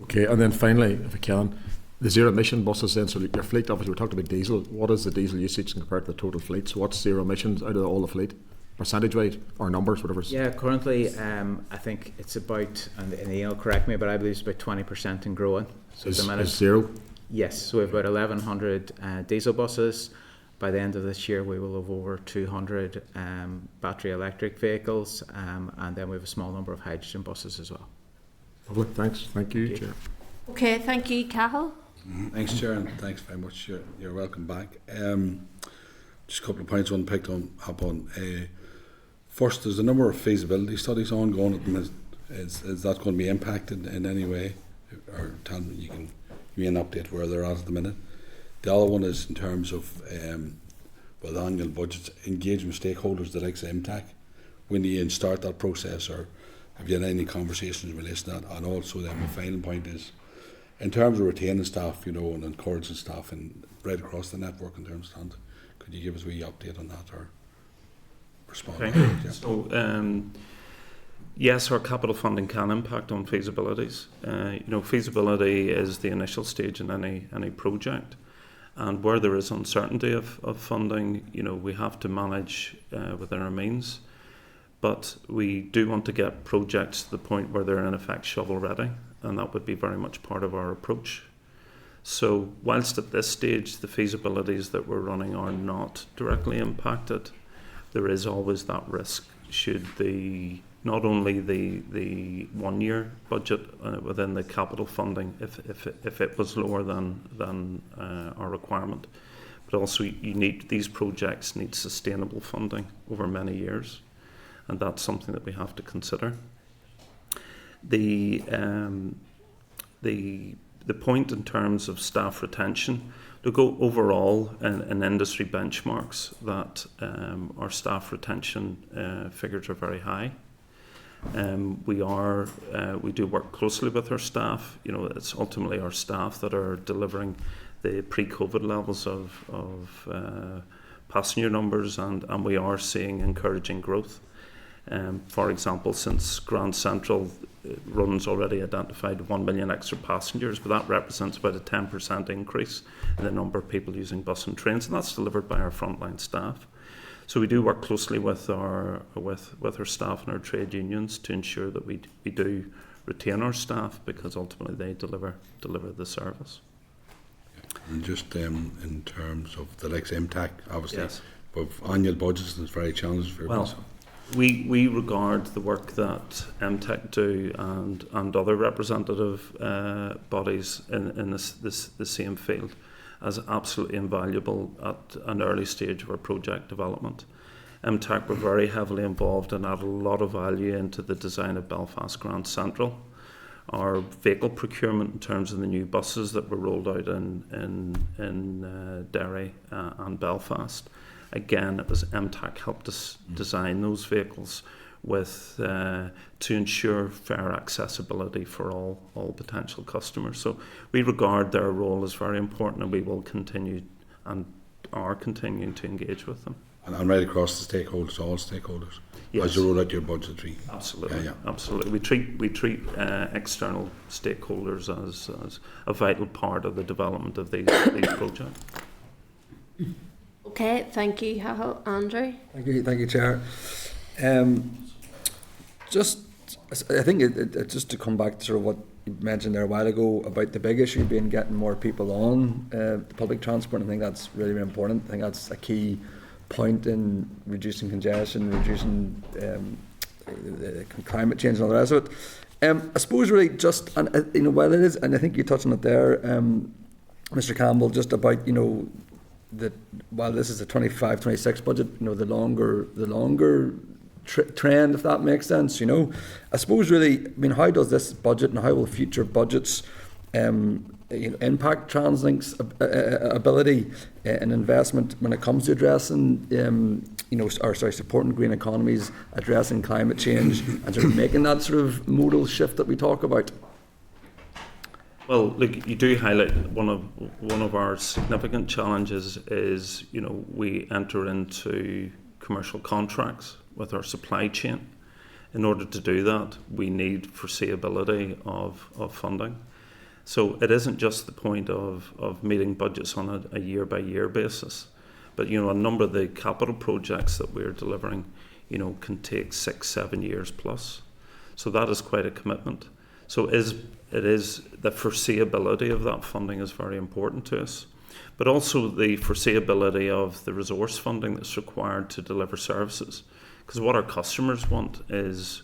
Okay, and then finally, if I can, the zero emission buses then, so your fleet, obviously we talked about diesel, what is the diesel usage compared to the total fleet? So what's zero emissions out of all the fleet? Percentage wise or numbers, whatever. Yeah, currently I think it's about, and Ian will correct me, but I believe it's about 20% and growing. So is zero? Yes, so we have about 1,100 diesel buses. By the end of this year we will have over 200 battery electric vehicles, and then we have a small number of hydrogen buses as well. Lovely, thanks. Thank you, Chair. Okay, thank you, Cahill. Thanks, Chair, and thanks very much. You're welcome back. Just a couple of points I want to pick up on. First, there's a number of feasibility studies ongoing at the minute. Is that going to be impacted in any way? Or tell me, you can give me an update where they're at the minute. The other one is in terms of with annual budgets, engaging with stakeholders, the likes of MTAC. When do you start that process, or have you had any conversations in relation to that? And also then my final point is, in terms of retaining staff, you know, and encouraging staff and right across the network in terms of that, could you give us a wee update on that or respond? Okay. Yeah. So, yes, our capital funding can impact on feasibilities. You know, feasibility is the initial stage in any project, and where there is uncertainty of funding, you know, we have to manage within our means. But we do want to get projects to the point where they're in effect shovel ready, and that would be very much part of our approach. So whilst at this stage the feasibilities that we're running are not directly impacted, there is always that risk should not only the 1 year budget within the capital funding, if it was lower than our requirement, but also these projects need sustainable funding over many years, and that's something that we have to consider. The point in terms of staff retention, look, overall in industry benchmarks that our staff retention figures are very high. We do work closely with our staff. You know, it's ultimately our staff that are delivering the pre-COVID levels of passenger numbers, and we are seeing encouraging growth. For example, since Grand Central runs already identified 1 million extra passengers, but that represents about a 10% increase in the number of people using bus and trains, and that's delivered by our frontline staff. So we do work closely with our staff and our trade unions to ensure that we do retain our staff, because ultimately they deliver the service. And just in terms of the likes of MTAC, obviously, Yes. but annual budgets is very challenging for everyone. Well, we regard the work that MTEC do and other representative bodies in the same field as absolutely invaluable at an early stage of our project development. MTEC were very heavily involved and added a lot of value into the design of Belfast Grand Central. Our vehicle procurement in terms of the new buses that were rolled out in Derry and Belfast. Again, it was MTAC helped us design those vehicles with to ensure fair accessibility for all potential customers. So we regard their role as very important, and we will continue and are continuing to engage with them. And right across the stakeholders, all stakeholders, Yes. as you roll out your budgetary. Absolutely, Yeah. absolutely. We treat external stakeholders as a vital part of the development of these projects. Okay, thank you, Cahill. Andrew? Thank you, Chair. I think just to come back to sort of what you mentioned there a while ago about the big issue being getting more people on public transport. I think that's really, really important. I think that's a key point in reducing congestion, reducing climate change and all the rest of it. I suppose really just, and while it is, and I think you touched on it there, Mr. Campbell, just about, that while this is a 25-26 budget, you know, the longer trend, if that makes sense, you know. I suppose really, I mean, how does this budget and how will future budgets you know, impact TransLink's ability in investment when it comes to addressing, you know, supporting green economies, addressing climate change, and sort of making that sort of modal shift that we talk about? Well, look, you do highlight one of our significant challenges is, you know, we enter into commercial contracts with our supply chain. In order to do that, we need foreseeability of funding. So it isn't just the point of meeting budgets on a year-by-year basis, but, you know, a number of the capital projects that we're delivering, you know, can take 6-7 years plus. So that is quite a commitment. So it is the foreseeability of that funding is very important to us, but also the foreseeability of the resource funding that's required to deliver services. Because what our customers want is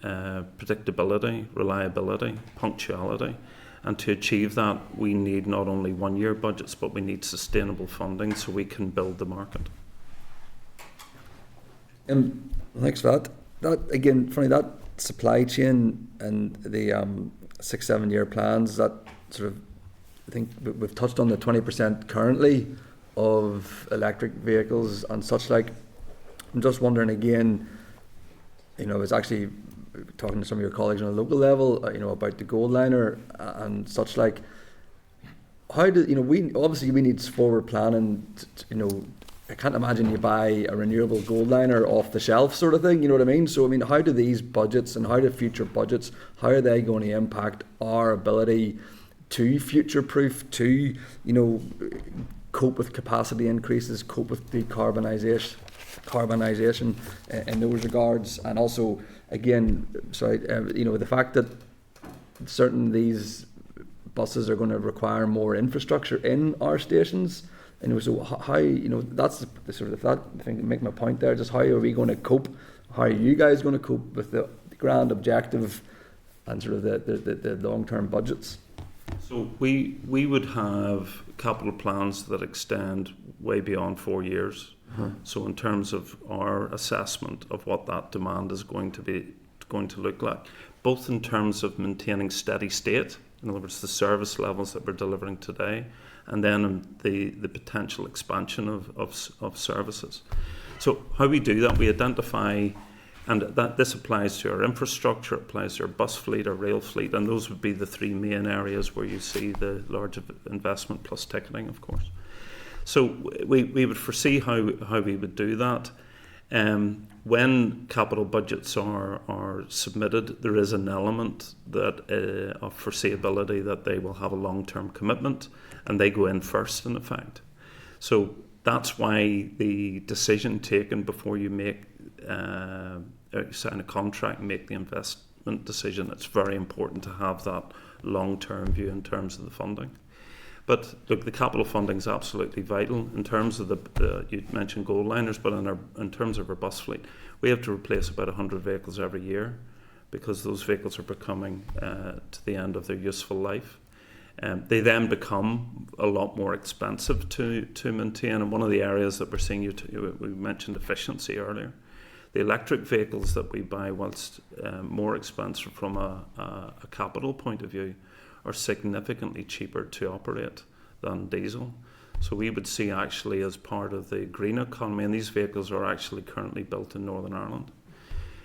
predictability, reliability, punctuality. And to achieve that, we need not only one-year budgets, but we need sustainable funding so we can build the market. Thanks for that. That, again, funny, that supply chain and the 6-7 year plans, that sort of, I think we've touched on the 20% currently of electric vehicles and such like. I'm just wondering again, you know, I was actually talking to some of your colleagues on a local level, you know, about the Goldliner and such like. How do, you know, we need forward planning, you know. I can't imagine you buy a renewable Goldliner off the shelf sort of thing, you know what I mean? So, I mean, how do these budgets and how do future budgets, how are they going to impact our ability to future-proof, to, you know, cope with capacity increases, cope with decarbonisation in those regards? And also, again, you know, the fact that certain these buses are going to require more infrastructure in our stations. And so how, you know, that's the sort of, that, I think, make my point there, just how are we going to cope, how are you guys going to cope with the grand objective and sort of the long-term budgets? So we would have capital plans that extend way beyond 4 years. So in terms of our assessment of what that demand is going to look like, both in terms of maintaining steady state, in other words, the service levels that we're delivering today, and then the potential expansion of services. So how we do that, we identify, and that this applies to our infrastructure, it applies to our bus fleet, our rail fleet, and those would be the three main areas where you see the large investment plus ticketing, of course. So we would foresee how we would do that. When capital budgets are submitted, there is an element that of foreseeability that they will have a long-term commitment, and they go in first, in effect. So that's why the decision taken before you make sign a contract and make the investment decision, it's very important to have that long-term view in terms of the funding. But look, the capital funding is absolutely vital in terms of you mentioned Goldliners, but in terms of our bus fleet, we have to replace about 100 vehicles every year because those vehicles are becoming to the end of their useful life. They then become a lot more expensive to maintain, and one of the areas that we're seeing, we mentioned efficiency earlier. The electric vehicles that we buy, whilst more expensive from a capital point of view, are significantly cheaper to operate than diesel. So we would see actually as part of the green economy, and these vehicles are actually currently built in Northern Ireland.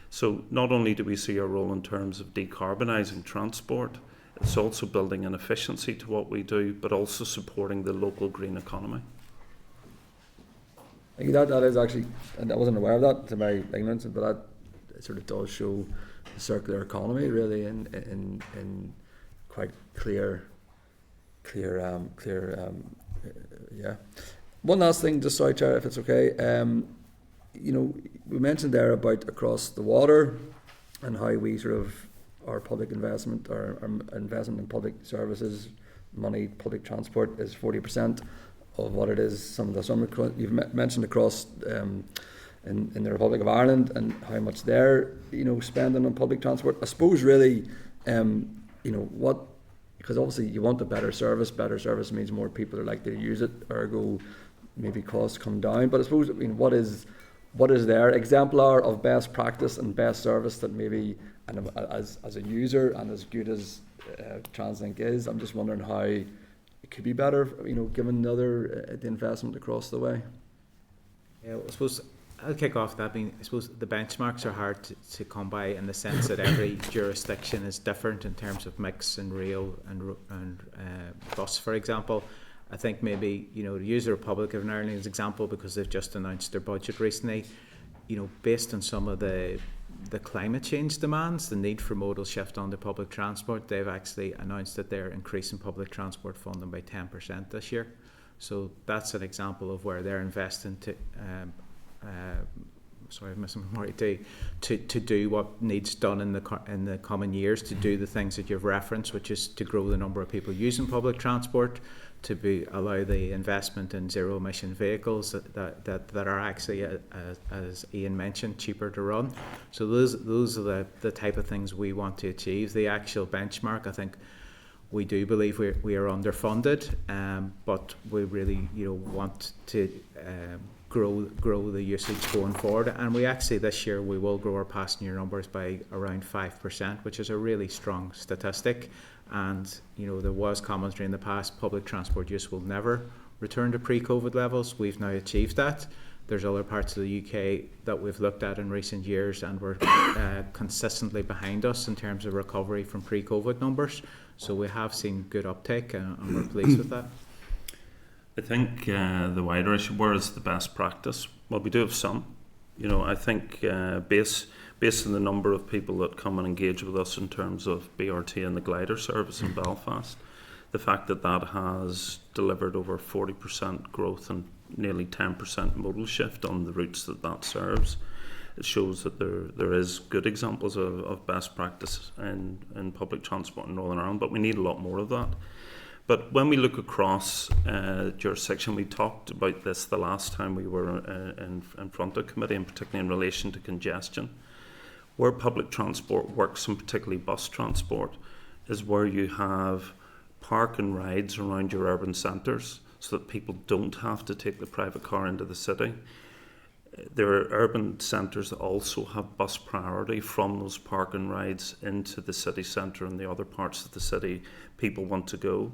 So not only do we see a role in terms of decarbonising transport, it's also building an efficiency to what we do, but also supporting the local green economy. I think that is actually, and I wasn't aware of that to my ignorance, but that sort of does show the circular economy really in quite clear. Yeah. One last thing, just sorry, Chair, if it's okay. You know, we mentioned there about across the water and how we sort of our public investment, our investment in public services, money, public transport is 40% of what it is. Some of the summer you've mentioned across in the Republic of Ireland and how much they're spending on public transport. I suppose really, because obviously you want a better service. Better service means more people are likely to use it. Ergo, maybe costs come down. But I suppose, I mean, what is their exemplar of best practice and best service that maybe, and as a user and as good as TransLink is, I'm just wondering how it could be better, given the investment across the way. Yeah, I suppose I'll kick off that. I suppose the benchmarks are hard to come by in the sense that every jurisdiction is different in terms of mix and rail and bus, for example. I think maybe, to use the Republic of Ireland as an example, because they've just announced their budget recently, based on some of the climate change demands, the need for modal shift onto public transport, they've actually announced that they're increasing public transport funding by 10% this year. So that's an example of where they're investing to do what needs done in the coming years, to do the things that you've referenced, which is to grow the number of people using public transport, to allow the investment in zero emission vehicles that are actually, as Ian mentioned, cheaper to run. So those are the type of things we want to achieve. The actual benchmark, I think, we do believe we are underfunded, but we really want to grow the usage going forward. And we actually this year we will grow our passenger numbers by around 5%, which is a really strong statistic. And there was commentary in the past, public transport use will never return to pre-COVID levels. We've now achieved that. There's other parts of the UK that we've looked at in recent years, and we're consistently behind us in terms of recovery from pre-COVID numbers. So we have seen good uptake, and we're pleased with that. I think the wider issue, where is the best practice? Well, we do have some. I think based on the number of people that come and engage with us in terms of BRT and the glider service in Belfast, the fact that has delivered over 40% growth and nearly 10% modal shift on the routes that serves, it shows that there is good examples of best practice in public transport in Northern Ireland, but we need a lot more of that. But when we look across jurisdiction, we talked about this the last time we were in front of committee, and particularly in relation to congestion. Where public transport works, and particularly bus transport, is where you have park and rides around your urban centres so that people don't have to take the private car into the city. There are urban centres that also have bus priority from those park and rides into the city centre and the other parts of the city people want to go.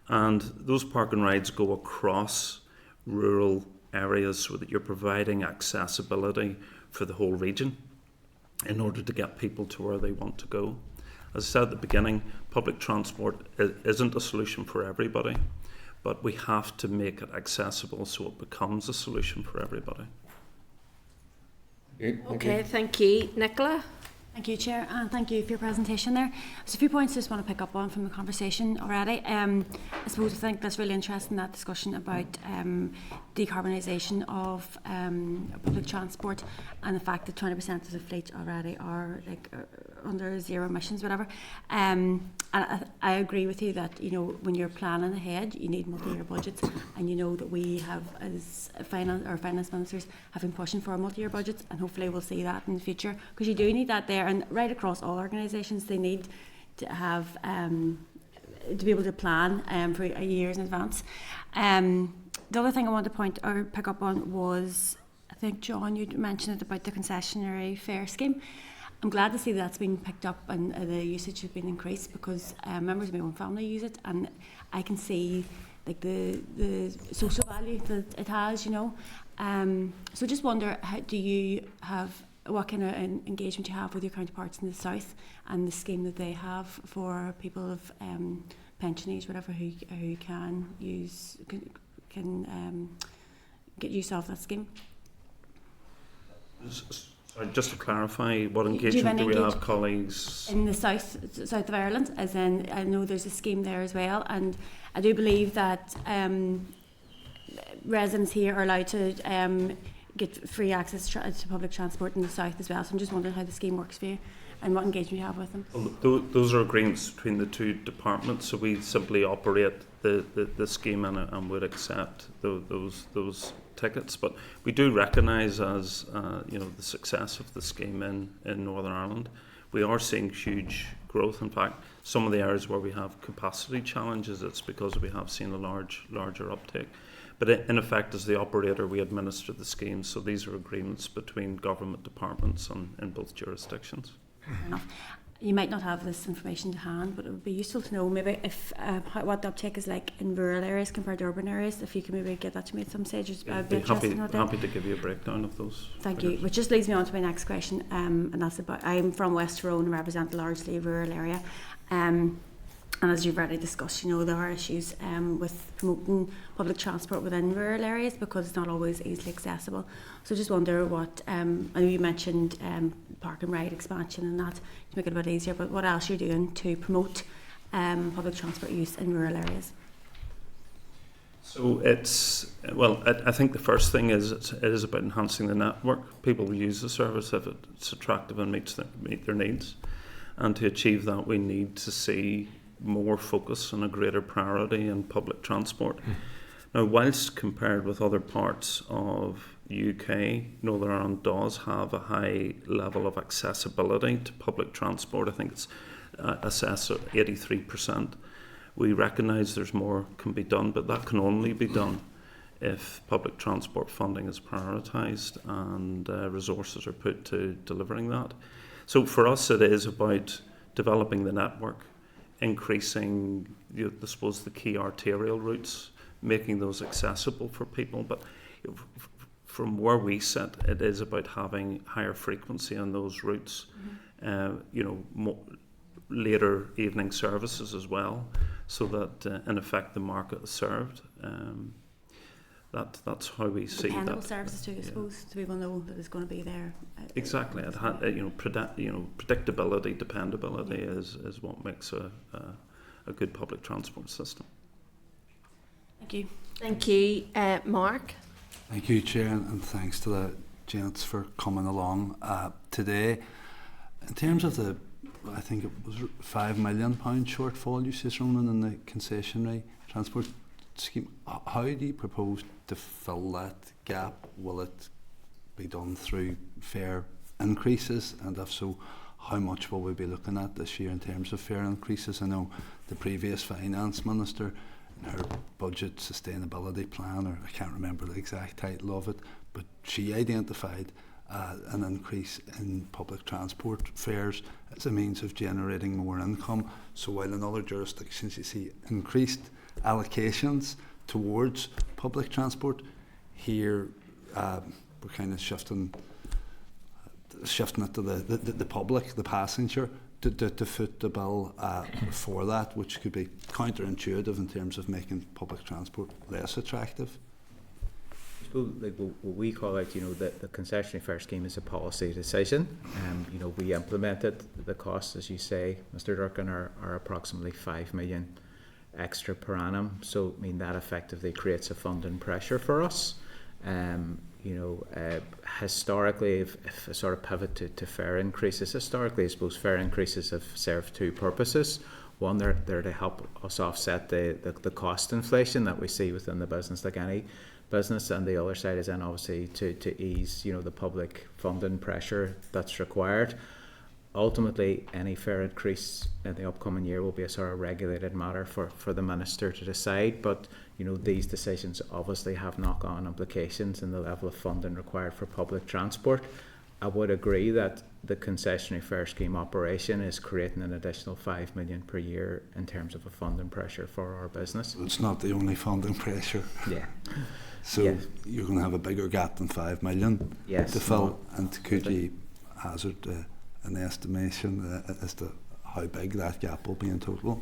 And those park and rides go across rural areas so that you're providing accessibility for the whole region in order to get people to where they want to go. As I said at the beginning, public transport isn't a solution for everybody, but we have to make it accessible so it becomes a solution for everybody. Okay, thank you. Nicola? Thank you, Chair, and thank you for your presentation there. There's a few points I just want to pick up on from the conversation already. I think that's really interesting, that discussion about decarbonisation of public transport, and the fact that 20% of the fleet already are under zero emissions, whatever. And I agree with you that when you're planning ahead, you need multi-year budgets, and that we have, as finance ministers, have been pushing for multi-year budgets, and hopefully we'll see that in the future, because you do need that there, and right across all organisations they need to have to be able to plan for years in advance. The other thing I wanted to point or pick up on was, I think John, you mentioned it about the concessionary fare scheme. I'm glad to see that's been picked up and the usage has been increased, because members of my own family use it, and I can see the social value that it has, So just wonder, what kind of engagement you have with your counterparts in the south, and the scheme that they have for people of pensionees, whatever, who can get use of that scheme. Sorry, just to clarify, what engagement do we have, colleagues? In the south of Ireland, as in, I know there's a scheme there as well, and I do believe that residents here are allowed to get free access to public transport in the south as well. So I'm just wondering how the scheme works for you, and what engagement you have with them. Well, those are agreements between the two departments, so we simply operate the scheme and would accept those tickets. But we do recognise, as the success of the scheme in Northern Ireland. We are seeing huge growth. In fact, some of the areas where we have capacity challenges, it's because we have seen a larger uptake. But in effect, as the operator, we administer the schemes. So these are agreements between government departments in both jurisdictions. Fair enough. You might not have this information to hand, but it would be useful to know maybe if what the uptake is like in rural areas compared to urban areas. If you can maybe get that to me at some stage, I'd be interested in that. Happy to give you a breakdown of those. Thank you. Which just leads me on to my next question, and that's about, I'm from West Tyrone and represent a largely rural area. And as you've already discussed, there are issues with promoting public transport within rural areas because it's not always easily accessible. So I just wonder what, I know you mentioned park and ride expansion and that to make it a bit easier, but what else you're doing to promote public transport use in rural areas? So I think the first thing is it is about enhancing the network. People will use the service if it's attractive and meet their needs. And to achieve that, we need to see more focus and a greater priority in public transport. Now, whilst compared with other parts of the UK, Northern Ireland does have a high level of accessibility to public transport. I think it's assessed at 83%. We recognise there's more can be done, but that can only be done if public transport funding is prioritised and resources are put to delivering that. So for us, it is about developing the network, increasing, I suppose, the key arterial routes, making those accessible for people. But from where we sit, it is about having higher frequency on those routes, later evening services as well, so that in effect the market is served. That's how we see dependable that. services too, I suppose, so people know that it's going to be there. Exactly. Predictability, dependability is what makes a good public transport system. Thank you. Thank you, Mark. Thank you, Chair, and thanks to the gents for coming along today. In terms of the, I think it was £5 million shortfall you see, Ronan, in the concessionary transport scheme, how do you propose to fill that gap? Will it be done through fare increases, and if so, how much will we be looking at this year in terms of fare increases? I know the previous finance minister in her budget sustainability plan, or I can't remember the exact title of it, but she identified an increase in public transport fares as a means of generating more income. So while in other jurisdictions you see increased allocations towards public transport, here we're kind of shifting it to the public, the passenger, to foot the bill for that, which could be counterintuitive in terms of making public transport less attractive. Like what we call out, the concessionary fare scheme is a policy decision. We implemented the costs, as you say, Mr. Durkin, are approximately 5 million extra per annum. So that effectively creates a funding pressure for us. Historically, if a sort of pivot to fare increases, historically I suppose fare increases have served two purposes. One, they're to help us offset the cost inflation that we see within the business, like any business, and the other side is then obviously to ease the public funding pressure that's required. Ultimately, any fare increase in the upcoming year will be a sort of regulated matter for the minister to decide, but these decisions obviously have knock-on implications in the level of funding required for public transport. I would agree that the concessionary fare scheme operation is creating an additional 5 million per year in terms of a funding pressure for our business. It's not the only funding pressure. Yeah. So yes. You're going to have a bigger gap than 5 million yes. to fill, and could you hazard an estimation as to how big that gap will be in total?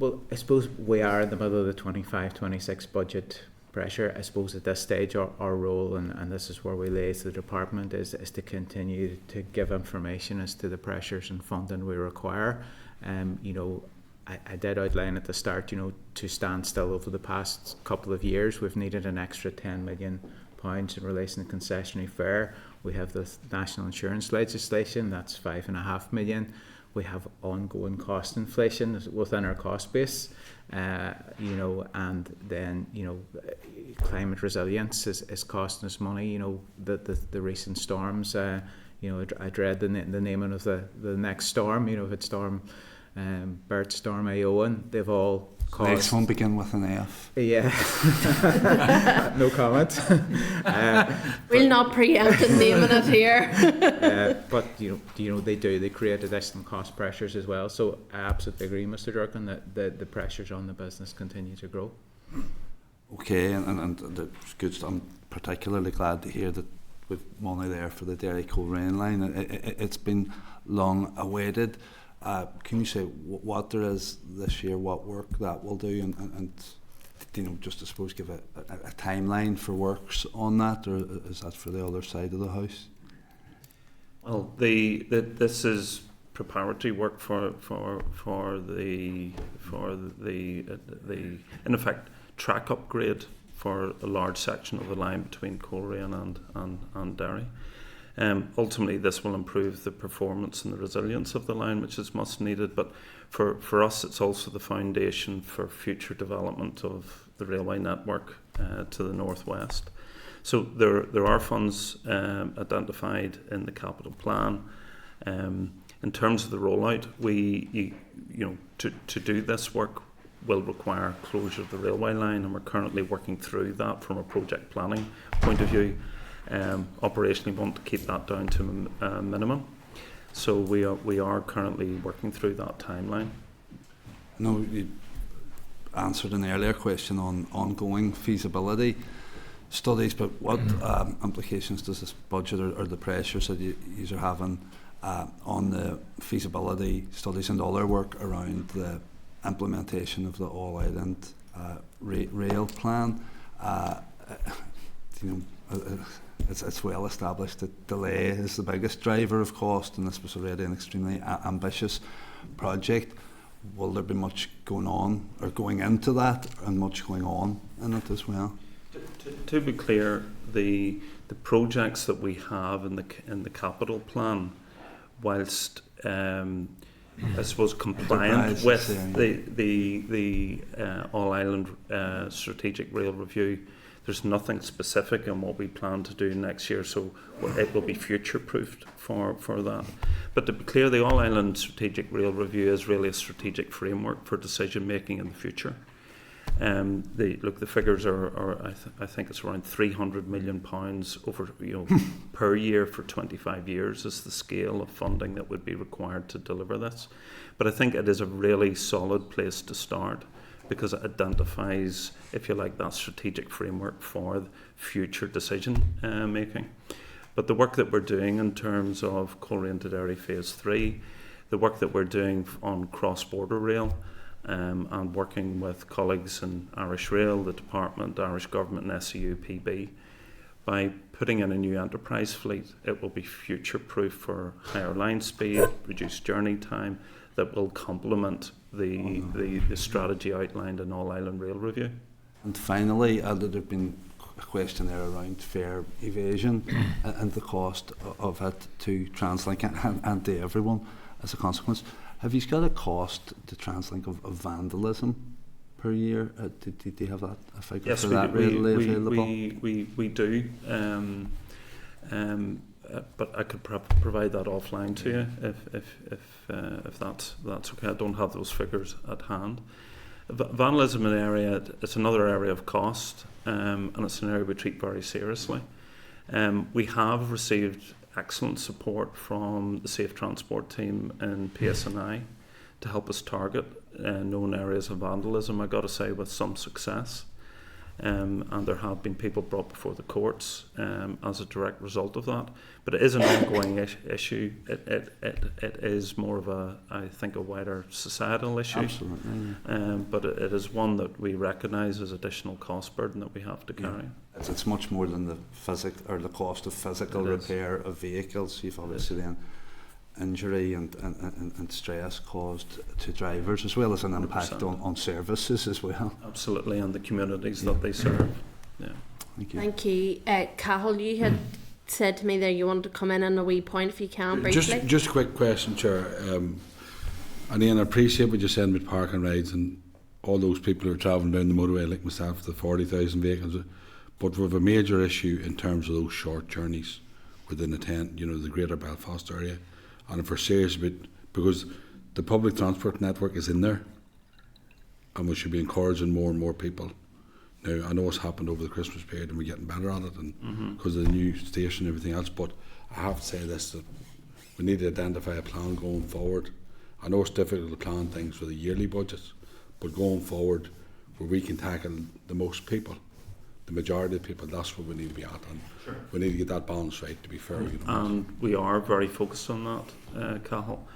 Well, I suppose we are in the middle of the 25-26 budget pressure. I suppose at this stage our role, and this is where we liaise the department, is to continue to give information as to the pressures and funding we require. I did outline at the start, to stand still over the past couple of years, we've needed an extra £10 million in relation to concessionary fare. We have the national insurance legislation, that's $5.5 million. We have ongoing cost inflation within our cost base, and then climate resilience is costing us money. The recent storms. I dread the naming of the next storm. If it's Storm Bert, Storm Eowyn, they've all caused. won't begin with an F. Yeah, no comment. We'll not preempt and naming it here. But they create additional cost pressures as well. So I absolutely agree, Mr. Durkin, that the pressures on the business continue to grow. Okay, and that's good. I'm particularly glad to hear that with money there for the Derry Coleraine line. It's been long awaited. Can you say what there is this year, what work that will do, and just I suppose give a timeline for works on that, or is that for the other side of the house? Well, this is preparatory work for the in effect track upgrade for a large section of the line between Coleraine and Derry. Ultimately, this will improve the performance and the resilience of the line, which is much needed. But for us, it's also the foundation for future development of the railway network to the northwest. So there are funds identified in the capital plan. In terms of the rollout, to do this work will require closure of the railway line, and we're currently working through that from a project planning point of view. Operationally, want to keep that down to a minimum. So we are currently working through that timeline. No, you answered an earlier question on ongoing feasibility studies, but what implications does this budget or the pressures that you are having on the feasibility studies and other work around the implementation of the All-Ireland rail plan? It's well established that delay is the biggest driver of cost, and this was already an extremely ambitious project. Will there be much going on or going into that, and much going on in it as well? To be clear, the projects that we have in the capital plan, whilst I suppose compliant with the All Ireland Strategic Rail Review, there's nothing specific on what we plan to do next year, so it will be future-proofed for that. But to be clear, the All Ireland Strategic Rail Review is really a strategic framework for decision-making in the future. The figures are I think it's around £300 million over per year for 25 years is the scale of funding that would be required to deliver this. But I think it is a really solid place to start, because it identifies, if you like, that strategic framework for future decision making. But the work that we're doing in terms of Coleraine to Derry Phase 3, the work that we're doing on cross-border rail, and working with colleagues in Irish Rail, the Department, Irish Government and SEU PB, by putting in a new enterprise fleet, it will be future-proof for higher line speed, reduced journey time, that will complement the strategy outlined in All Ireland Rail Review. And finally, there have been a question there around fare evasion and the cost of it to TransLink and to everyone as a consequence. Have you got a cost to TransLink of vandalism per year? Do you have that a figure for that readily available? We do. But I could provide that offline to you if that's okay. I don't have those figures at hand. Vandalism in the area, it's another area of cost, and it's an area we treat very seriously. We have received excellent support from the Safe Transport team in PSNI to help us target known areas of vandalism, I got to say, with some success. And there have been people brought before the courts as a direct result of that. But it is an ongoing issue. It is more of a wider societal issue. Absolutely. But it is one that we recognise as additional cost burden that we have to carry. Yeah. It's much more than the cost of physical repair of vehicles. You've obviously then injury and stress caused to drivers, as well as an impact on services as well. Absolutely, and the communities that they serve. Yeah. Thank you. Thank you. Cathal, you had said to me there you wanted to come in on a wee point, if you can, briefly. Just a quick question, Chair. And Ian, I appreciate what you're saying with parking rides and all those people who are travelling down the motorway like myself, the 40,000 vehicles. But we have a major issue in terms of those short journeys within the greater Belfast area. And if we're serious about, because the public transport network is in there, and we should be encouraging more and more people. Now, I know it's happened over the Christmas period and we're getting better at it and because of the new station and everything else, but I have to say this, that we need to identify a plan going forward. I know it's difficult to plan things for the yearly budgets, but going forward where we can tackle the most people, the majority of people, that's what we need to be at, and we need to get that balance right, to be fair. You know. And we are very focused on that, Cathal.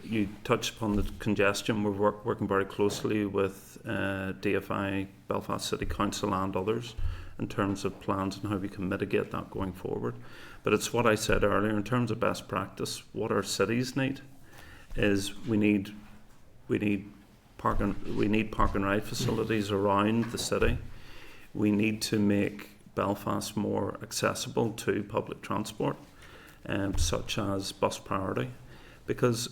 You touched upon the congestion. We're working very closely with DFI, Belfast City Council and others in terms of plans and how we can mitigate that going forward. But it's what I said earlier, in terms of best practice, what our cities need is we need park and ride facilities around the city. We need to make Belfast more accessible to public transport, such as bus priority, because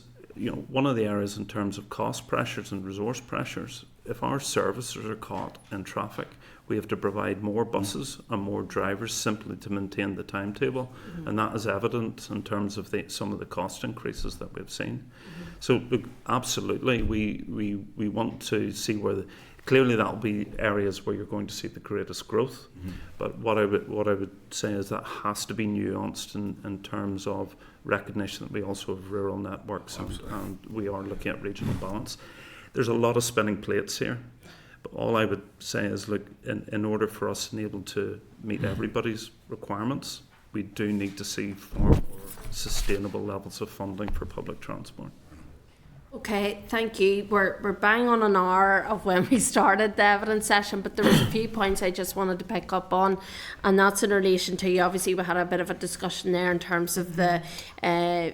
one of the areas in terms of cost pressures and resource pressures, if our services are caught in traffic, we have to provide more buses and more drivers simply to maintain the timetable, and that is evident in terms of some of the cost increases that we've seen. So look, absolutely, we want to see clearly that'll be areas where you're going to see the greatest growth. But what I would say is that has to be nuanced in terms of recognition that we also have rural networks and we are looking at regional balance. There's a lot of spinning plates here, but all I would say is, look, in order for us to be able to meet everybody's requirements, we do need to see far more sustainable levels of funding for public transport. Okay, thank you. We're bang on an hour of when we started the evidence session, but there was a few points I just wanted to pick up on, and that's in relation to, obviously we had a bit of a discussion there in terms of the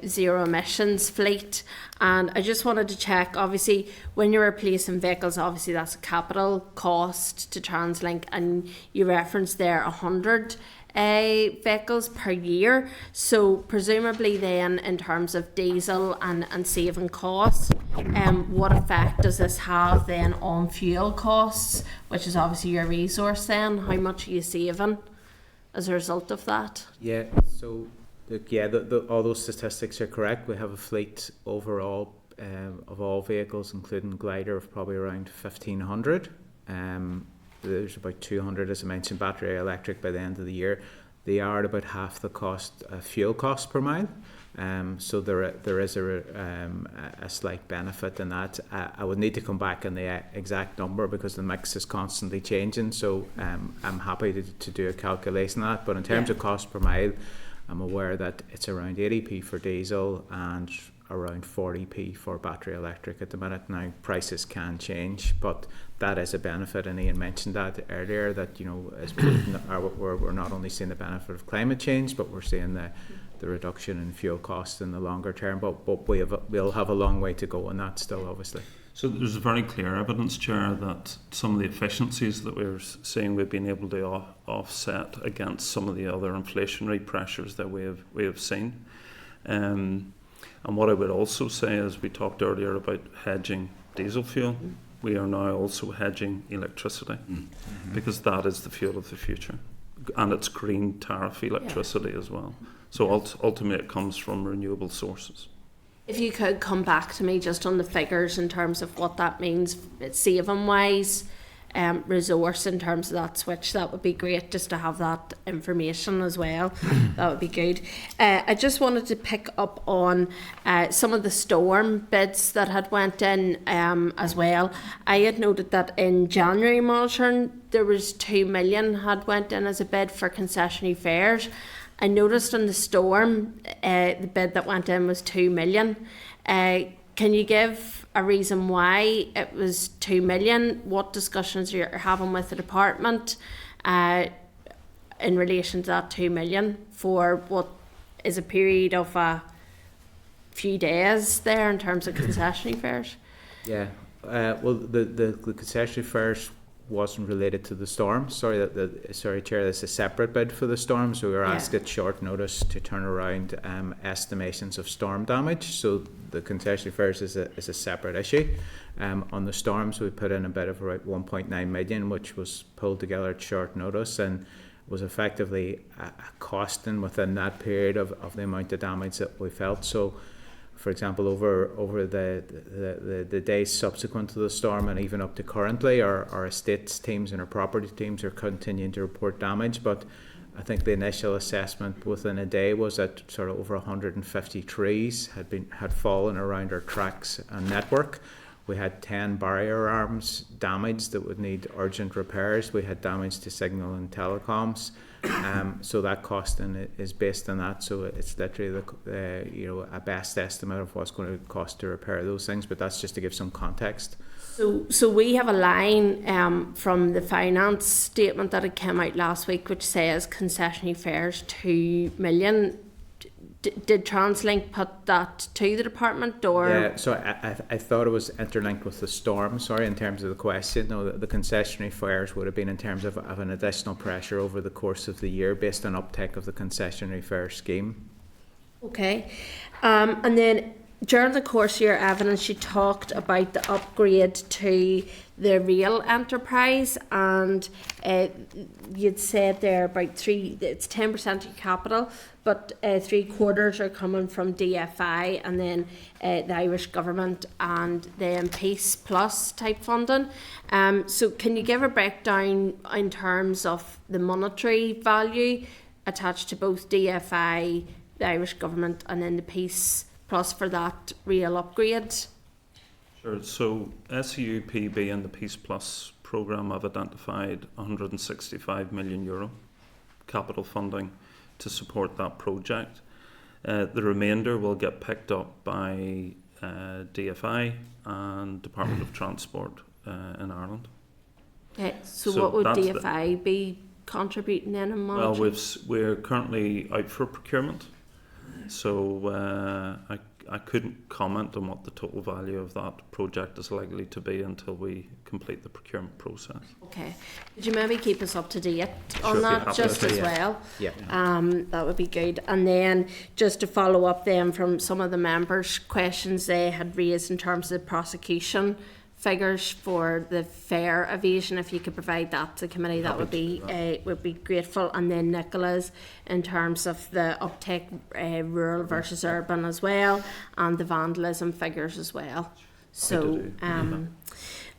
zero emissions fleet, and I just wanted to check, obviously when you're replacing vehicles, obviously that's a capital cost to TransLink, and you referenced there 100 vehicles per year. So presumably then, in terms of diesel and saving costs, what effect does this have then on fuel costs, which is obviously your resource then? How much are you saving as a result of that? Yeah, so look, all those statistics are correct. We have a fleet overall of all vehicles, including glider, of probably around 1,500. There's about 200, as I mentioned, battery electric by the end of the year. They are at about half the cost, fuel cost per mile. So there is a slight benefit in that. I would need to come back on the exact number because the mix is constantly changing. So I'm happy to do a calculation of that. But in terms of cost per mile, I'm aware that it's around 80p for diesel and around 40p for battery electric at the minute. Now prices can change, but that is a benefit, and Ian mentioned that earlier, that as we're not only seeing the benefit of climate change, but we're seeing the reduction in fuel costs in the longer term, but we'll have a long way to go on that still, obviously. So there's very clear evidence, Chair, that some of the efficiencies that we're seeing we've been able to offset against some of the other inflationary pressures that we have seen. And what I would also say is, we talked earlier about hedging diesel fuel. We are now also hedging electricity because that is the fuel of the future, and it's green tariff electricity as well. So ultimately it comes from renewable sources. If you could come back to me just on the figures in terms of what that means saving wise, resource in terms of that switch, that would be great, just to have that information as well. That would be good. I just wanted to pick up on some of the storm bids that had went in as well. I had noted that in January monitoring there was 2 million had went in as a bid for concessionary fares. I noticed on the storm the bid that went in was 2 million. Can you give a reason why it was 2 million? What discussions you're having with the department in relation to that 2 million for what is a period of a few days there in terms of concessionary fares? Yeah, well, the concessionary fares wasn't related to the storm. Sorry, Chair, that's a separate bid for the storm. So we were asked at short notice to turn around estimations of storm damage. So the concessionary fares is a separate issue. On the storms, we put in a bid of about 1.9 million, which was pulled together at short notice and was effectively a costing within that period of the amount of damage that we felt. So for example, over the days subsequent to the storm and even up to currently, our estates teams and our property teams are continuing to report damage. But I think the initial assessment within a day was that sort of over 150 trees had fallen around our tracks and network. We had 10 barrier arms damaged that would need urgent repairs. We had damage to signal and telecoms. So that costing is based on that. So it's literally a best estimate of what's going to cost to repair those things. But that's just to give some context. So we have a line from the finance statement that it came out last week, which says concessionary fares 2 million. Did TransLink put that to the department, or? Yeah, so I thought it was interlinked with the storm, sorry, in terms of the question. No, the concessionary fares would have been in terms of an additional pressure over the course of the year based on uptake of the concessionary fare scheme. Okay. And then during the course of your evidence, you talked about the upgrade to the rail enterprise, and you'd said there about it's 10% of your capital, but 3/4 are coming from DFI, and then the Irish government and then Peace Plus type funding. So can you give a breakdown in terms of the monetary value attached to both DFI, the Irish government, and then the Peace Plus for that rail upgrade? Sure. So SEUPB and the Peace Plus programme have identified €165 million capital funding to support that project. The remainder will get picked up by DFI and Department of Transport in Ireland. Okay, so what would DFI be contributing then in monetary? Well, we're currently out for procurement, so I couldn't comment on what the total value of that project is likely to be until we complete the procurement process. Okay. Could you maybe keep us up to date on that just as well? Yeah. That would be good. And then just to follow up then from some of the members' questions they had raised in terms of prosecution figures for the fare evasion, if you could provide that to the committee, that would be grateful. And then Nicola's in terms of the uptake rural versus urban as well, and the vandalism figures as well. So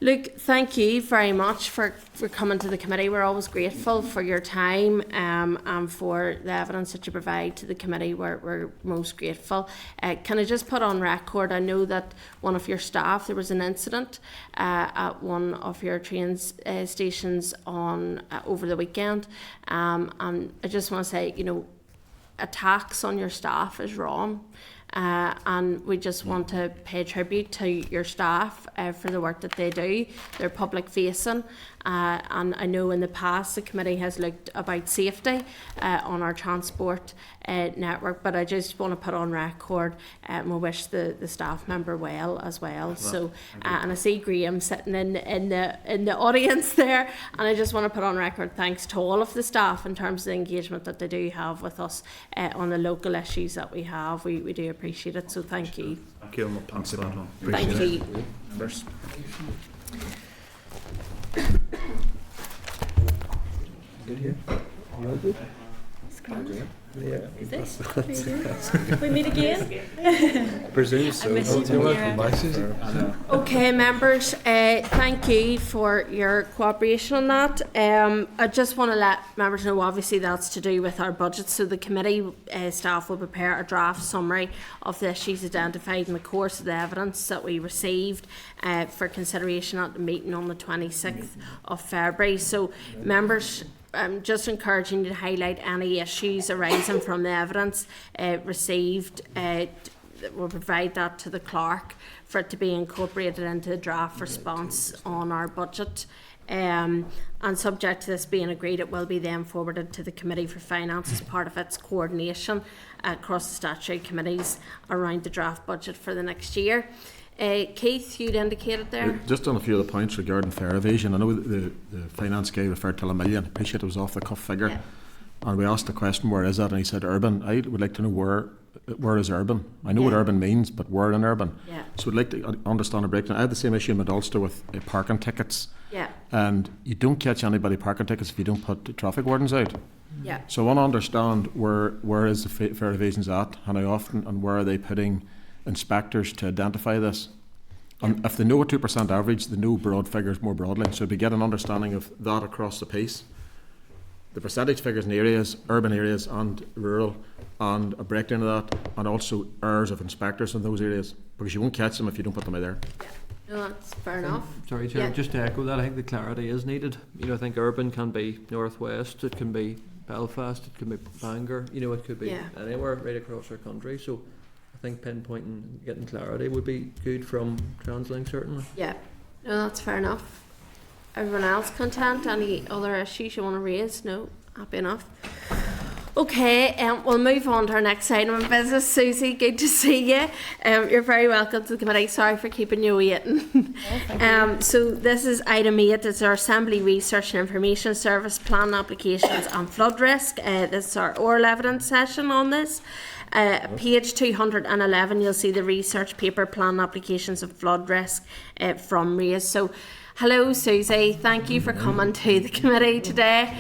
Luke, thank you very much for coming to the committee. We're always grateful for your time and for the evidence that you provide to the committee. We're most grateful. Can I just put on record, I know that one of your staff, there was an incident at one of your train stations on over the weekend, and I just want to say, attacks on your staff is wrong. And we just want to pay tribute to your staff for the work that they do. They're public facing, and I know in the past the committee has looked about safety on our transport network, but I just want to put on record and we wish the staff member well as well. So and I see Graham sitting in the audience there, and I just want to put on record thanks to all of the staff in terms of the engagement that they do have with us on the local issues that we have. We do appreciate it, so thank you. Thank you, and we'll pass that on. Thank you. First. Good here. Yeah. Is this? We meet again? I presume so. Okay, members, thank you for your cooperation on that. I just want to let members know, obviously that's to do with our budget, so the committee staff will prepare a draft summary of the issues identified in the course of the evidence that we received for consideration at the meeting on the 26th of February. So members, I'm just encouraging you to highlight any issues arising from the evidence received. We'll provide that to the clerk for it to be incorporated into the draft response on our budget. And subject to this being agreed, it will be then forwarded to the Committee for Finance as part of its coordination across the statutory committees around the draft budget for the next year. Keith, you'd indicated there. Just on a few of the points regarding fare evasion, I know the finance guy referred to $1 million. I appreciate it was off the cuff figure. Yeah. And we asked the question, where is that? And he said urban. I would like to know where is urban? I know what urban means, but where in urban? Yeah. So we'd like to understand a breakdown. I had the same issue in Ulster with parking tickets. Yeah. And you don't catch anybody parking tickets if you don't put the traffic wardens out. Yeah. So I want to understand where is the fare evasions at, and how often, and where are they putting inspectors to identify this. And if they know a 2% average, they know broad figures more broadly. So we get an understanding of that across the piece. The percentage figures in areas, urban areas and rural, and a breakdown of that, and also errors of inspectors in those areas, because you won't catch them if you don't put them out there. No, that's fair enough. Sorry, Chair, Yeah. just to echo that, I think the clarity is needed. I think urban can be northwest, it can be Belfast, it can be Bangor, it could be anywhere right across our country. So I think pinpointing, getting clarity would be good from TransLink, certainly. Yeah, no, that's fair enough. Everyone else content? Any other issues you want to raise? No, happy enough. Okay, we'll move on to our next item of business. Susie, good to see you. You're very welcome to the committee. Sorry for keeping you waiting. So this is item 8. It's our Assembly Research and Information Service Plan Applications and Flood Risk. This is our oral evidence session on this. Page 211, you'll see the research paper plan applications of flood risk from RAISE. So, hello Susie, thank you for coming to the committee today.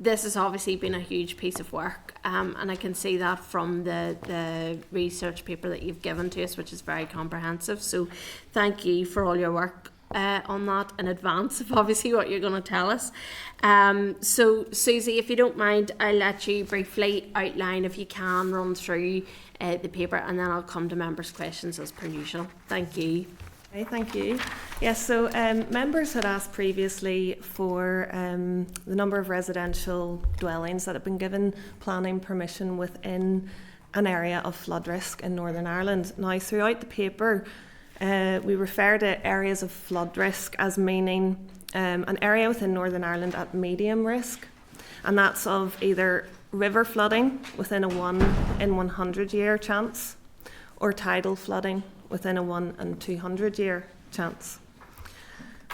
This has obviously been a huge piece of work, and I can see that from the research paper that you've given to us, which is very comprehensive. So thank you for all your work on that in advance of obviously what you're going to tell us. So Susie, if you don't mind, I'll let you briefly outline, if you can, run through the paper, and then I'll come to members' questions as per usual. Thank you. Okay, thank you. Yes, so members had asked previously for the number of residential dwellings that have been given planning permission within an area of flood risk in Northern Ireland. Now, throughout the paper, we refer to areas of flood risk as meaning an area within Northern Ireland at medium risk, and that's of either river flooding within a 1 in 100 year chance, or tidal flooding within a 1 in 200 year chance.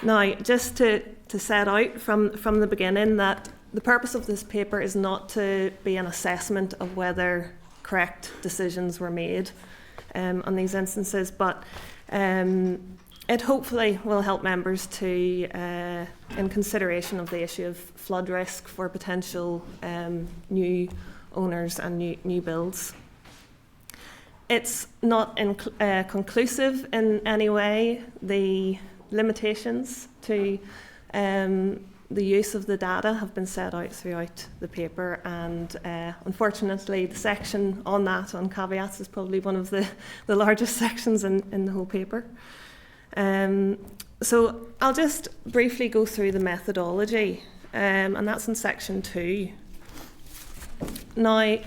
Now, just to set out from the beginning that the purpose of this paper is not to be an assessment of whether correct decisions were made on these instances, but it hopefully will help members to, in consideration of the issue of flood risk for potential new owners and new builds. It's not conclusive in any way. The limitations to the use of the data have been set out throughout the paper, and unfortunately the section on that, on caveats, is probably one of the largest sections in the whole paper. So I'll just briefly go through the methodology, and that's in section 2. Now,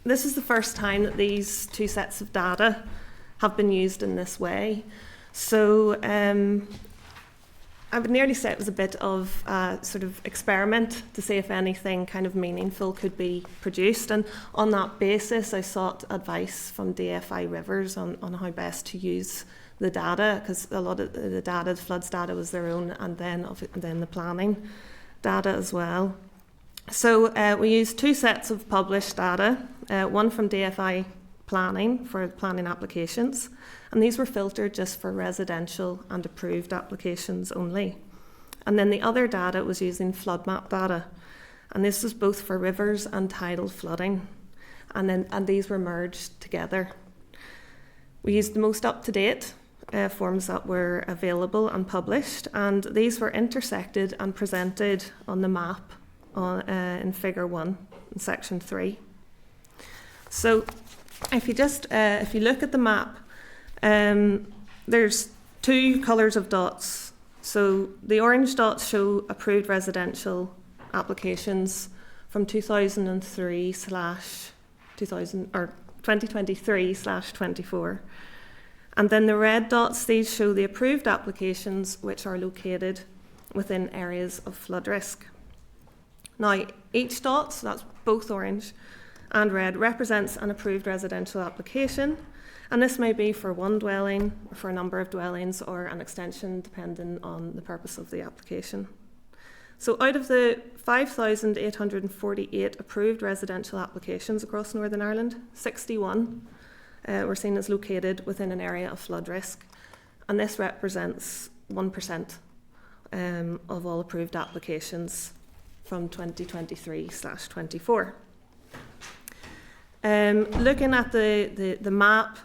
this is the first time that these two sets of data have been used in this way. So I would nearly say it was a bit of a sort of experiment to see if anything kind of meaningful could be produced. And on that basis, I sought advice from DFI Rivers on how best to use the data, because a lot of the data, the floods data, was their own, and then the planning data as well. So we used two sets of published data, one from DFI Planning for planning applications, and these were filtered just for residential and approved applications only. And then the other data was using flood map data, and this was both for rivers and tidal flooding, and these were merged together. We used the most up-to-date forms that were available and published, and these were intersected and presented on the map in Figure 1 in Section 3. So if you look at the map, there's two colours of dots. So the orange dots show approved residential applications from 2023/24. And then the red dots, these show the approved applications which are located within areas of flood risk. Now, each dot, so that's both orange and red, represents an approved residential application, and this may be for one dwelling, or for a number of dwellings, or an extension depending on the purpose of the application. So out of the 5,848 approved residential applications across Northern Ireland, 61 were seen as located within an area of flood risk, and this represents 1% of all approved applications from 2023/24. Looking at the map,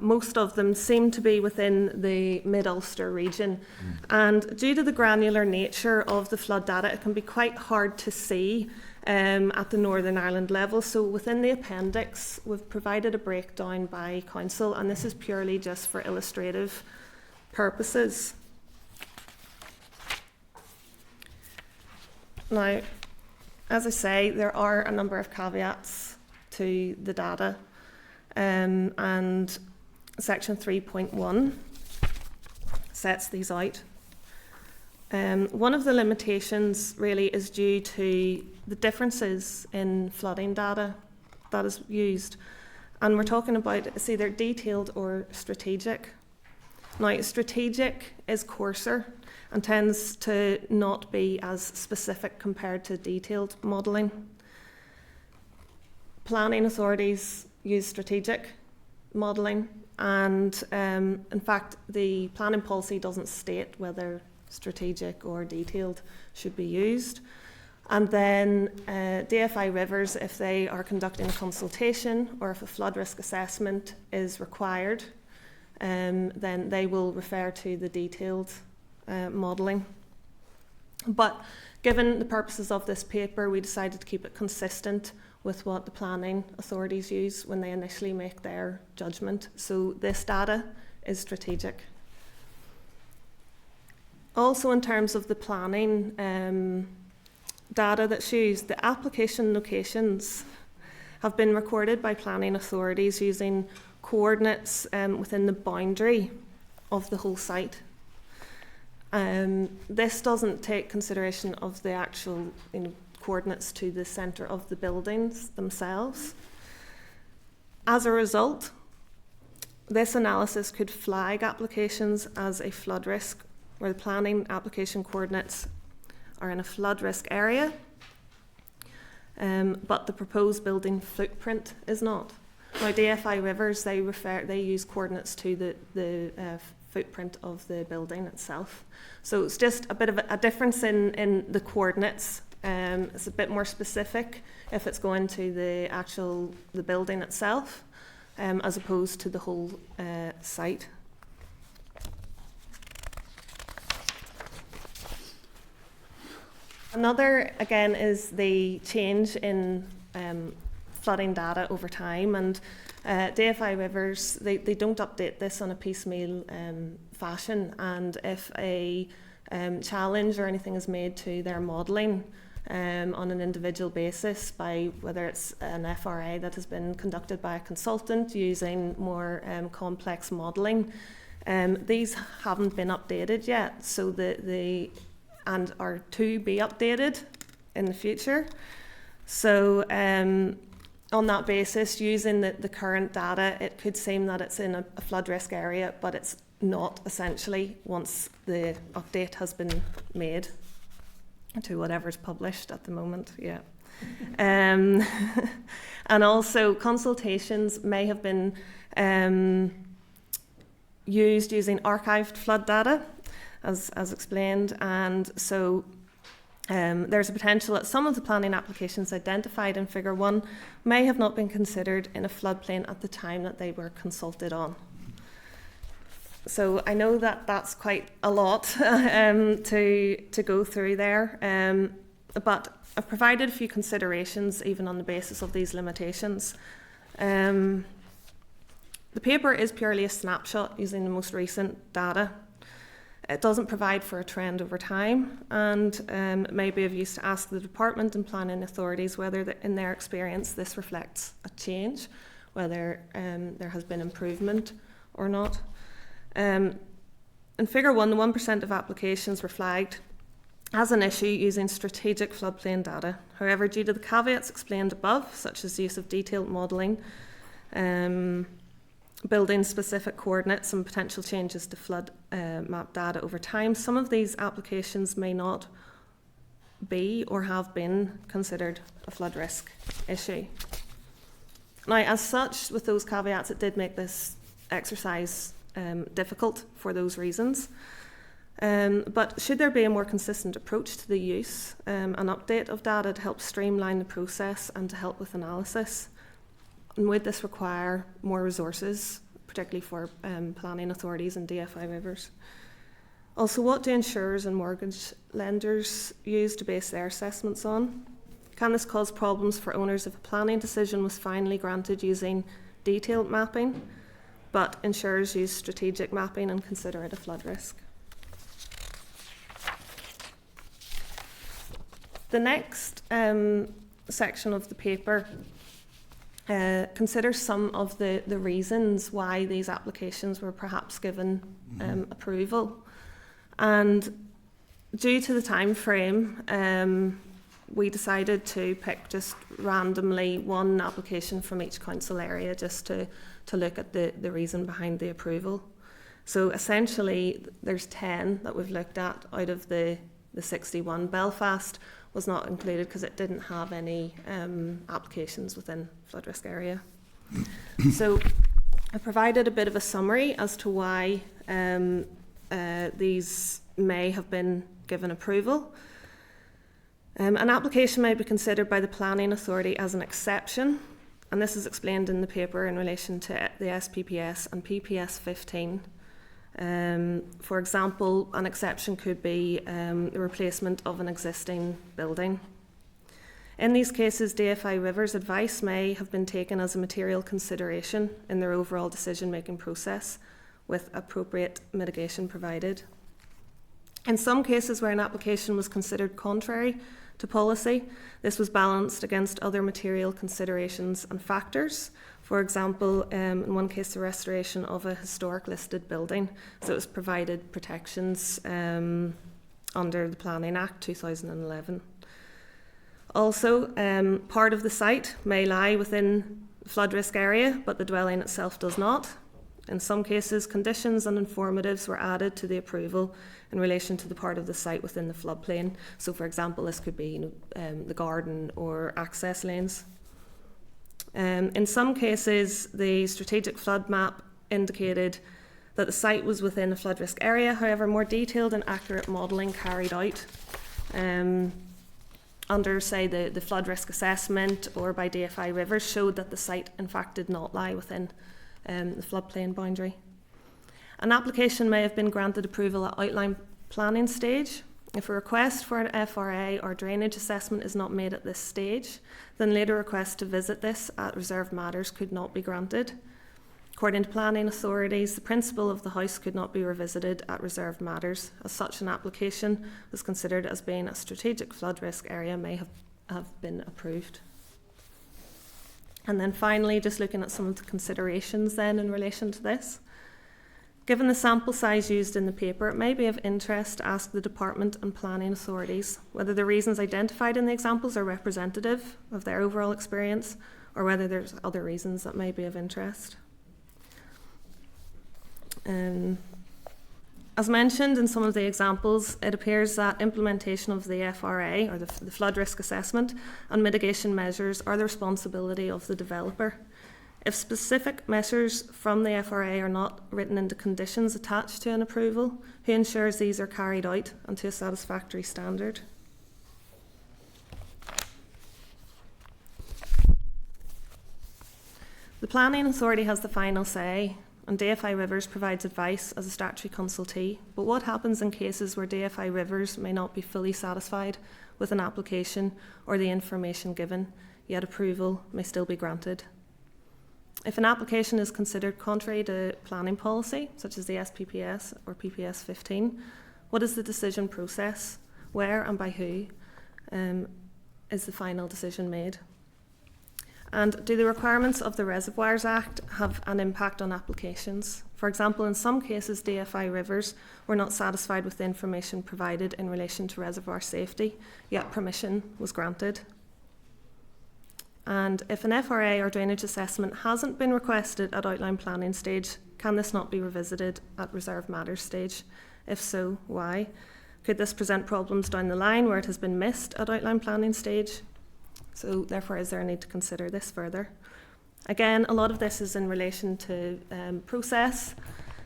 most of them seem to be within the Mid-Ulster region. And due to the granular nature of the flood data, it can be quite hard to see at the Northern Ireland level. So within the appendix, we've provided a breakdown by council, and this is purely just for illustrative purposes. Now, as I say, there are a number of caveats to the data, and section 3.1 sets these out. One of the limitations really is due to the differences in flooding data that is used. And we're talking about it's either detailed or strategic. Now, strategic is coarser and tends to not be as specific compared to detailed modelling. Planning authorities use strategic modelling, and in fact, the planning policy doesn't state whether strategic or detailed should be used. And then DFI Rivers, if they are conducting a consultation or if a flood risk assessment is required, then they will refer to the detailed modelling. But given the purposes of this paper, we decided to keep it consistent with what the planning authorities use when they initially make their judgment. So this data is strategic. Also, in terms of the planning data that's used, the application locations have been recorded by planning authorities using coordinates within the boundary of the whole site. This doesn't take consideration of the actual coordinates to the centre of the buildings themselves. As a result, this analysis could flag applications as a flood risk, where the planning application coordinates are in a flood risk area, but the proposed building footprint is not. Now, DFI Rivers, they use coordinates to the footprint of the building itself. So it's just a bit of a difference in the coordinates. It's a bit more specific if it's going to the building itself, as opposed to the whole site. Another, again, is the change in flooding data over time, and DFI Rivers, they don't update this on a piecemeal fashion, and if a challenge or anything is made to their modelling on an individual basis, by whether it's an FRA that has been conducted by a consultant using more complex modelling, these haven't been updated yet, so and are to be updated in the future. So on that basis, using the current data, it could seem that it's in a flood risk area, but it's not essentially once the update has been made to whatever's published at the moment. Yeah. And also consultations may have been used using archived flood data, as explained, and so there's a potential that some of the planning applications identified in Figure 1 may have not been considered in a floodplain at the time that they were consulted on. So I know that that's quite a lot to go through there, but I've provided a few considerations even on the basis of these limitations. The paper is purely a snapshot using the most recent data. It doesn't provide for a trend over time, and it may be of use to ask the department and planning authorities whether, in their experience, this reflects a change, whether there has been improvement or not. In Figure 1, the 1% of applications were flagged as an issue using strategic floodplain data. However, due to the caveats explained above, such as the use of detailed modelling, building specific coordinates and potential changes to flood map data over time, some of these applications may not be or have been considered a flood risk issue. Now, as such, with those caveats, it did make this exercise difficult for those reasons. But should there be a more consistent approach to the use and update of data to help streamline the process and to help with analysis? And would this require more resources, particularly for planning authorities and DFI waivers? Also, what do insurers and mortgage lenders use to base their assessments on? Can this cause problems for owners if a planning decision was finally granted using detailed mapping, but insurers use strategic mapping and consider it a flood risk? The next section of the paper considers some of the reasons why these applications were perhaps given approval. And due to the time frame, we decided to pick just randomly one application from each council area just to look at the reason behind the approval. So essentially, there's 10 that we've looked at out of the 61. Belfast was not included because it didn't have any applications within flood risk area. So I provided a bit of a summary as to why these may have been given approval. An application may be considered by the planning authority as an exception, and this is explained in the paper in relation to the SPPS and PPS 15. For example, an exception could be the replacement of an existing building. In these cases, DFI Rivers' advice may have been taken as a material consideration in their overall decision-making process, with appropriate mitigation provided. In some cases where an application was considered contrary to policy, this was balanced against other material considerations and factors. For example, in one case, the restoration of a historic listed building, so it was provided protections under the Planning Act 2011. Also, part of the site may lie within the flood risk area, but the dwelling itself does not. In some cases, conditions and informatives were added to the approval in relation to the part of the site within the floodplain. So, for example, this could be the garden or access lanes. In some cases, the strategic flood map indicated that the site was within a flood risk area. However, more detailed and accurate modelling carried out under, say, the flood risk assessment or by DFI Rivers showed that the site, in fact, did not lie within the floodplain boundary. An application may have been granted approval at outline planning stage. If a request for an FRA or drainage assessment is not made at this stage, then later requests to visit this at reserved matters could not be granted. According to planning authorities, the principle of the house could not be revisited at reserved matters, as such an application was considered as being a strategic flood risk area may have been approved. And then finally, just looking at some of the considerations then in relation to this. Given the sample size used in the paper, it may be of interest to ask the department and planning authorities whether the reasons identified in the examples are representative of their overall experience or whether there's other reasons that may be of interest. As mentioned in some of the examples, it appears that implementation of the FRA, or the flood risk assessment, and mitigation measures are the responsibility of the developer. If specific measures from the FRA are not written into conditions attached to an approval, who ensures these are carried out and to a satisfactory standard? The planning authority has the final say, and DFI Rivers provides advice as a statutory consultee. But what happens in cases where DFI Rivers may not be fully satisfied with an application or the information given, yet approval may still be granted? If an application is considered contrary to planning policy, such as the SPPS or PPS 15, what is the decision process? Where and by who is the final decision made? And do the requirements of the Reservoirs Act have an impact on applications? For example, in some cases, DFI Rivers were not satisfied with the information provided in relation to reservoir safety, yet permission was granted. And if an FRA or drainage assessment hasn't been requested at outline planning stage, can this not be revisited at reserved matters stage? If so, why? Could this present problems down the line where it has been missed at outline planning stage? So therefore, is there a need to consider this further? Again, a lot of this is in relation to process.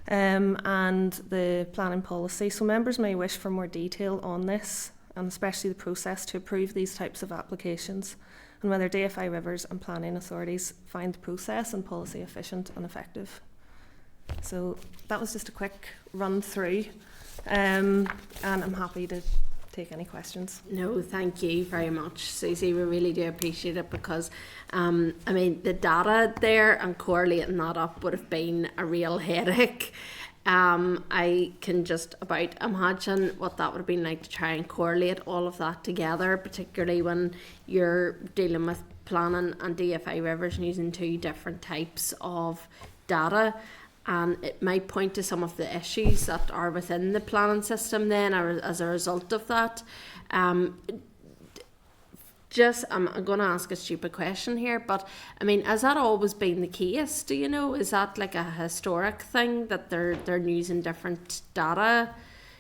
and the planning policy. So members may wish for more detail on this, and especially the process to approve these types of applications, and whether DFI Rivers and planning authorities find the process and policy efficient and effective. So that was just a quick run through, and I'm happy to take any questions. No, thank you very much, Susie. We really do appreciate it because, I mean, the data there and correlating that up would have been a real headache. I can just about imagine what that would have been like to try and correlate all of that together, particularly when you're dealing with planning and DFI Rivers and using two different types of data. And it might point to some of the issues that are within the planning system then, or as a result of that. I'm going to ask a stupid question here, but I mean, has that always been the case? Do you know? Is that like a historic thing that they're using different data,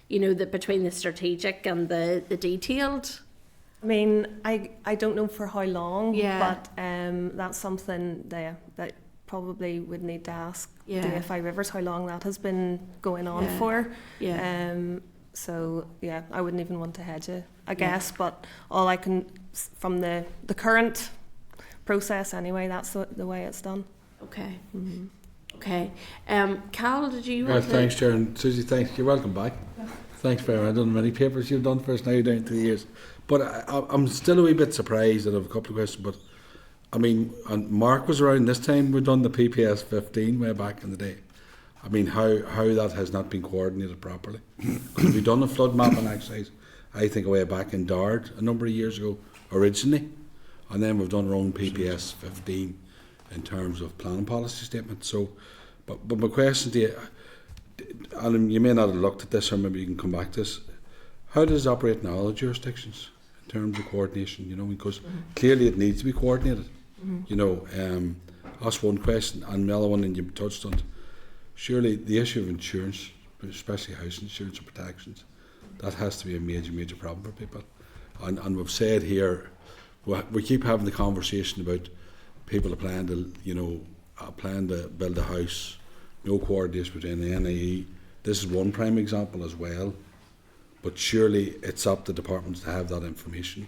you know, between the strategic and the detailed? I mean, I don't know for how long, Yeah. but that's something that probably would need to ask DFI Rivers how long that has been going on for. Yeah. So yeah, I wouldn't even want to hedge it, I guess. But all I can, from the current process anyway, that's the way it's done. Okay. Mm-hmm. Okay. Cal, did you Well, want thanks, Chair, and Susie, thanks. You're welcome back. Thanks very much. I've done many papers you've done for us now down to the years. But I'm still a wee bit surprised, and I have a couple of questions, but I mean, and Mark was around this time, we've done the PPS 15 way back in the day. I mean, how that has not been coordinated properly. Because we've done a flood mapping exercise, I think, way back in Dard a number of years ago, originally. And then we've done our own PPS 15 in terms of planning policy statement. So, but my question to you, and you may not have looked at this, or maybe you can come back to this, how does it operate in all the jurisdictions in terms of coordination, you know, because clearly it needs to be coordinated. You know, that's one question, and the other one, and you touched on it, surely the issue of insurance, especially house insurance and protections, that has to be a major problem for people. And we've said here, we keep having the conversation about people applying to, you know, applying to build a house, no coordination between the NIE. This is one prime example as well, but surely it's up to departments to have that information.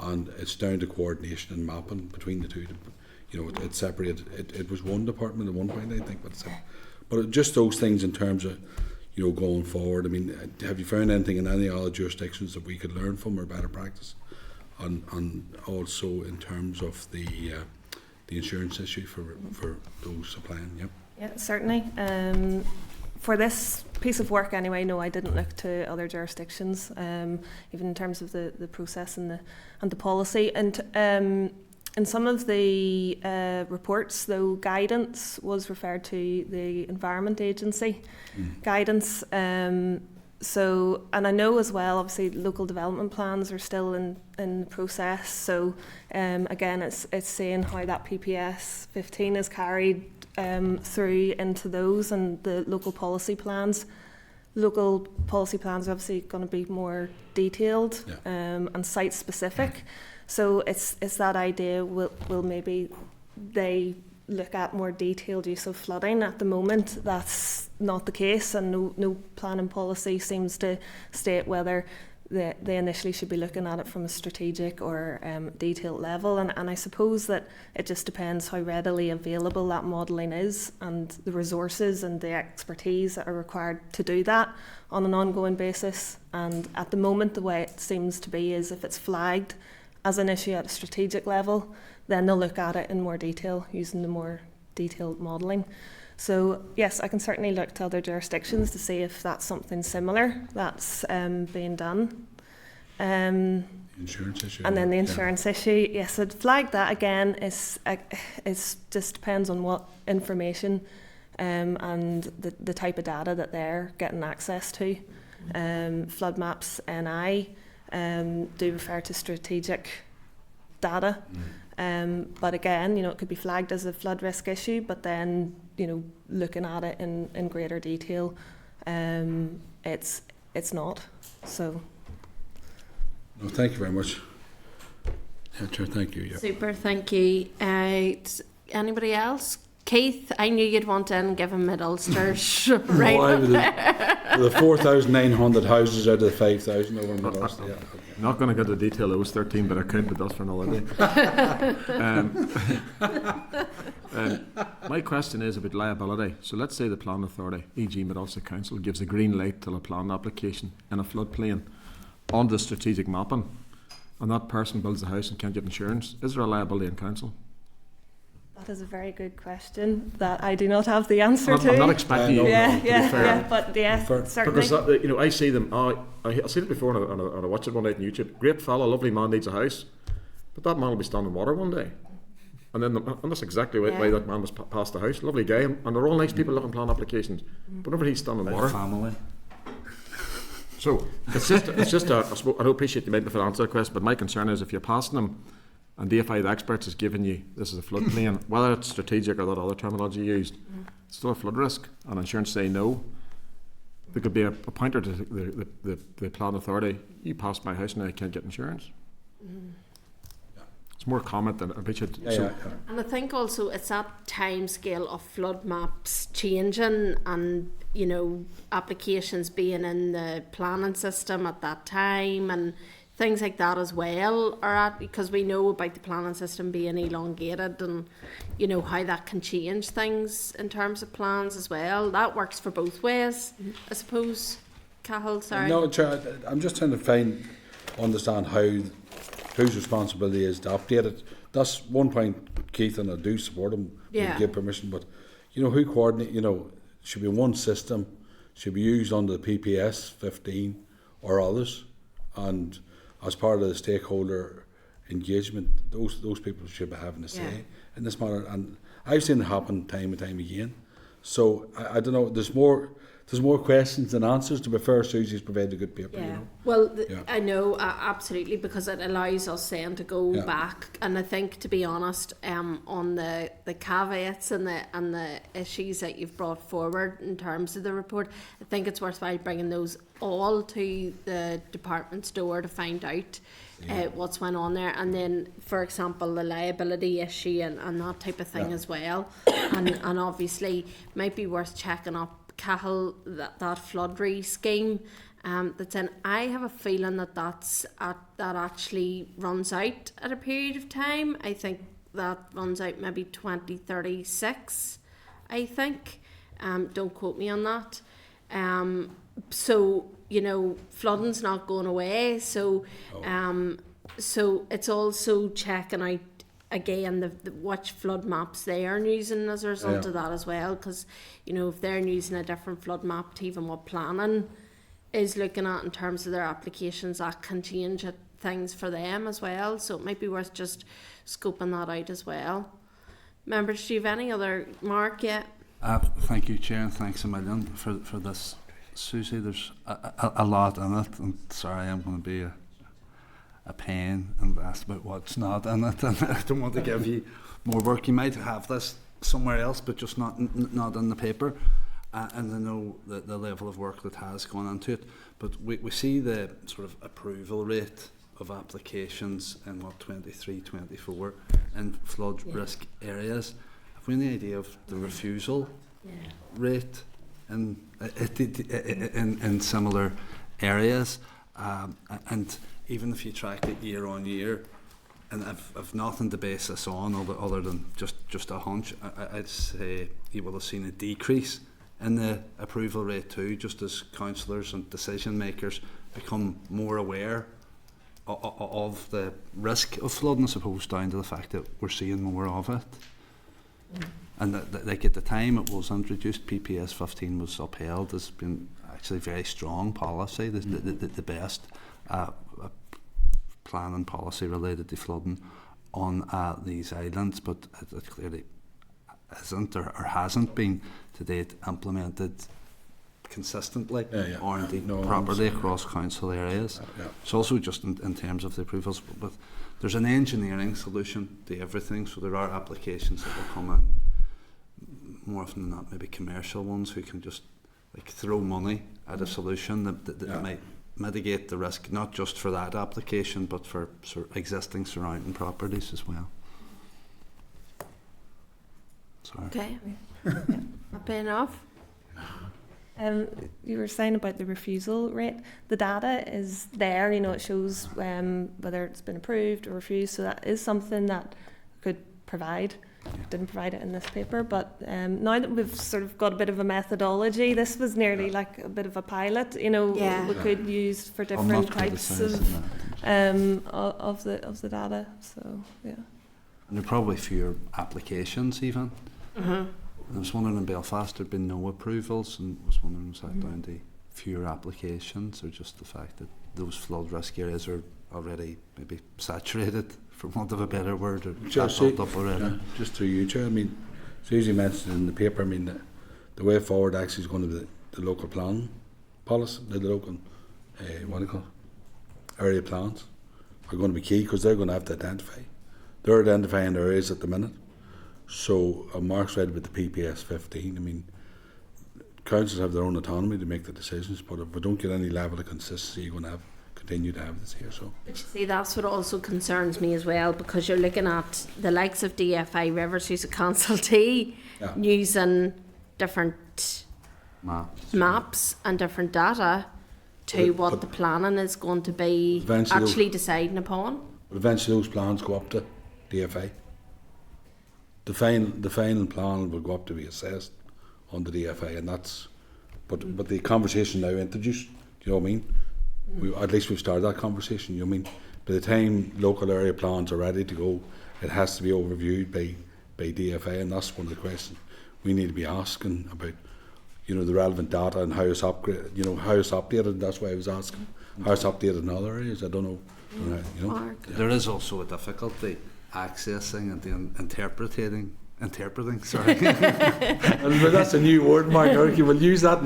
And it's down to coordination and mapping between the two. You know, it's separated. It was one department at one point, I think, but just those things in terms of, you know, going forward. I mean, have you found anything in any other jurisdictions that we could learn from or better practice? And also in terms of the insurance issue for those applying. Yep. Yeah, certainly. For this piece of work anyway, no, I didn't look to other jurisdictions, even in terms of the process and the policy. And in some of the reports, though, guidance was referred to the Environment Agency guidance. So, and I know as well, obviously, local development plans are still in the process. So, again, it's saying how that PPS 15 is carried through into those and the local policy plans. Local policy plans are obviously going to be more detailed and site specific. So it's that idea, will maybe they look at more detailed use of flooding. At the moment, that's not the case, and no planning policy seems to state whether they initially should be looking at it from a strategic or detailed level. And I suppose that it just depends how readily available that modelling is and the resources and the expertise that are required to do that on an ongoing basis. And at the moment, the way it seems to be is if it's flagged as an issue at a strategic level, then they'll look at it in more detail using the more detailed modelling. So yes, I can certainly look to other jurisdictions to see if that's something similar that's being done. Insurance issue. And then the insurance issue, yes, I'd flag that again. It's just depends on what information and the type of data that they're getting access to. Flood maps NI do refer to strategic data. But again, you know, it could be flagged as a flood risk issue, but then, you know, looking at it in greater detail, it's not. So. No, thank you very much. Yeah, Chair, thank you. Yeah. Super, thank you. Anybody else Keith, I knew you'd want in and give him mid-Ulsters right No, I up would there. the 4,900 houses out of the 5,000 over in the last. Yeah. I'm not going to get the detail of those 13, but I could, but that's for another day. My question is about liability. So let's say the planning authority, e.g. Mid-Ulster Council, gives a green light to a plan application in a floodplain on the strategic mapping, and that person builds a house and can't get insurance. Is there a liability in council? That is a very good question that I do not have the answer to. I'm not expecting you. Yeah, to be yeah, fair. yeah, but yeah, certainly. Because I see them. I've seen it before, and I watch it one night on YouTube. Great fella, lovely man, needs a house, but that man will be standing in water one day, and then and that's exactly why that man was past the house. Lovely guy, and they're all nice people looking plan applications. But whenever he's standing in water, Family. so it's just I don't appreciate you might not answer the question, but my concern is if you're passing them, and DFI, the experts, is giving you this is a floodplain, whether it's strategic or that other terminology used, it's still a flood risk, and insurance say no. There could be a pointer to the plan authority. You passed my house and I can't get insurance. It's more comment than I appreciate. And I think also it's that time scale of flood maps changing, and applications being in the planning system at that time, and things like that as well because we know about the planning system being elongated, and how that can change things in terms of plans as well. That works for both ways, I suppose. Cahill, sorry. No, I'm just trying to understand whose responsibility is to update it. That's one point, Keith, and I do support him. Yeah. Give permission, but who coordinate? Should be one system, should be used under the PPS 15 or others, and as part of the stakeholder engagement, those people should be having a say in this matter. And I've seen it happen time and time again. So I don't know. There's more questions than answers. To be fair, Susie's provided a good paper. Yeah. Well, I know absolutely, because it allows us then to go back. And I think, to be honest, on the caveats and the issues that you've brought forward in terms of the report, I think it's worthwhile bringing those all to the department's door to find out what's went on there, and then, for example, the liability issue and that type of thing as well. And obviously, might be worth checking up Cahill, that flood scheme that's in. I have a feeling that actually runs out at a period of time. I think that runs out maybe 2036, I think. Don't quote me on that. So flooding's not going away, so so it's also checking out again the which flood maps they are using as a result of that as well, because if they're using a different flood map to even what planning is looking at in terms of their applications, that can change things for them as well. So it might be worth just scoping that out as well. Members, do you have any other? Mark? Thank you, Chair, and thanks a million for this, Susie. There's a lot in it, and sorry, I'm going to be a pain and ask about what's not in it, and I don't want to give you more work. You might have this somewhere else, but just not in the paper, and I know the level of work that has gone into it, but we see the sort of approval rate of applications in 23-24 in flood risk areas. Have we any idea of the refusal rate in similar areas? And even if you track it year on year, and I've nothing to base this on other than just a hunch, I'd say you will have seen a decrease in the approval rate too, just as councillors and decision makers become more aware of the risk of flooding, I suppose, down to the fact that we're seeing more of it. And like at the time it was introduced, PPS 15 was upheld as being actually very strong policy, the best planning policy related to flooding on these islands, but it clearly isn't or hasn't been to date implemented consistently or indeed properly across council areas. It's also just in terms of the approvals, but there's an engineering solution to everything, so there are applications that will come in more often than not, maybe commercial ones who can just throw money at a solution that might mitigate the risk, not just for that application but for existing surrounding properties as well. Sorry. Okay. Happy enough? You were saying about the refusal rate. The data is there, you know, it shows whether it's been approved or refused, so that is something that could provide. Didn't provide it in this paper, but now that we've sort of got a bit of a methodology, this was nearly like a bit of a pilot, you know, we could use for different types of the data. So yeah. And there are probably fewer applications even. I was wondering in Belfast there'd been no approvals, and was wondering was that down to fewer applications or just the fact that those flood risk areas are already maybe saturated, for want of a better word, or built up already? Just through you, Chair. I mean, Susie mentioned in the paper. I mean, the way forward actually is going to be the local plan policy, the local what do you call it? Area plans are going to be key because they're going to have to identify. They're identifying areas at the minute. So Mark's right about the PPS 15. I mean, councils have their own autonomy to make the decisions, but if we don't get any level of consistency, you're going to continue to have this here. So, but you see, that's what also concerns me as well, because you're looking at the likes of DFI Rivers, who's a consultee, using different maps and different data to what the planning is going to be actually deciding upon. But eventually those plans go up to DFI. The final plan will go up to be assessed on the DFI, and that's. But the conversation now introduced. Do you know what I mean? At least we've started that conversation. You know what I mean? By the time local area plans are ready to go, it has to be overviewed by DFI, and that's one of the questions we need to be asking about. You know, the relevant data and how it's upgraded. You know, how it's updated. That's why I was asking how it's updated in other areas. I don't know. You know, there is also a difficulty accessing and interpreting. Sorry, well, that's a new word, Mark. You will use that.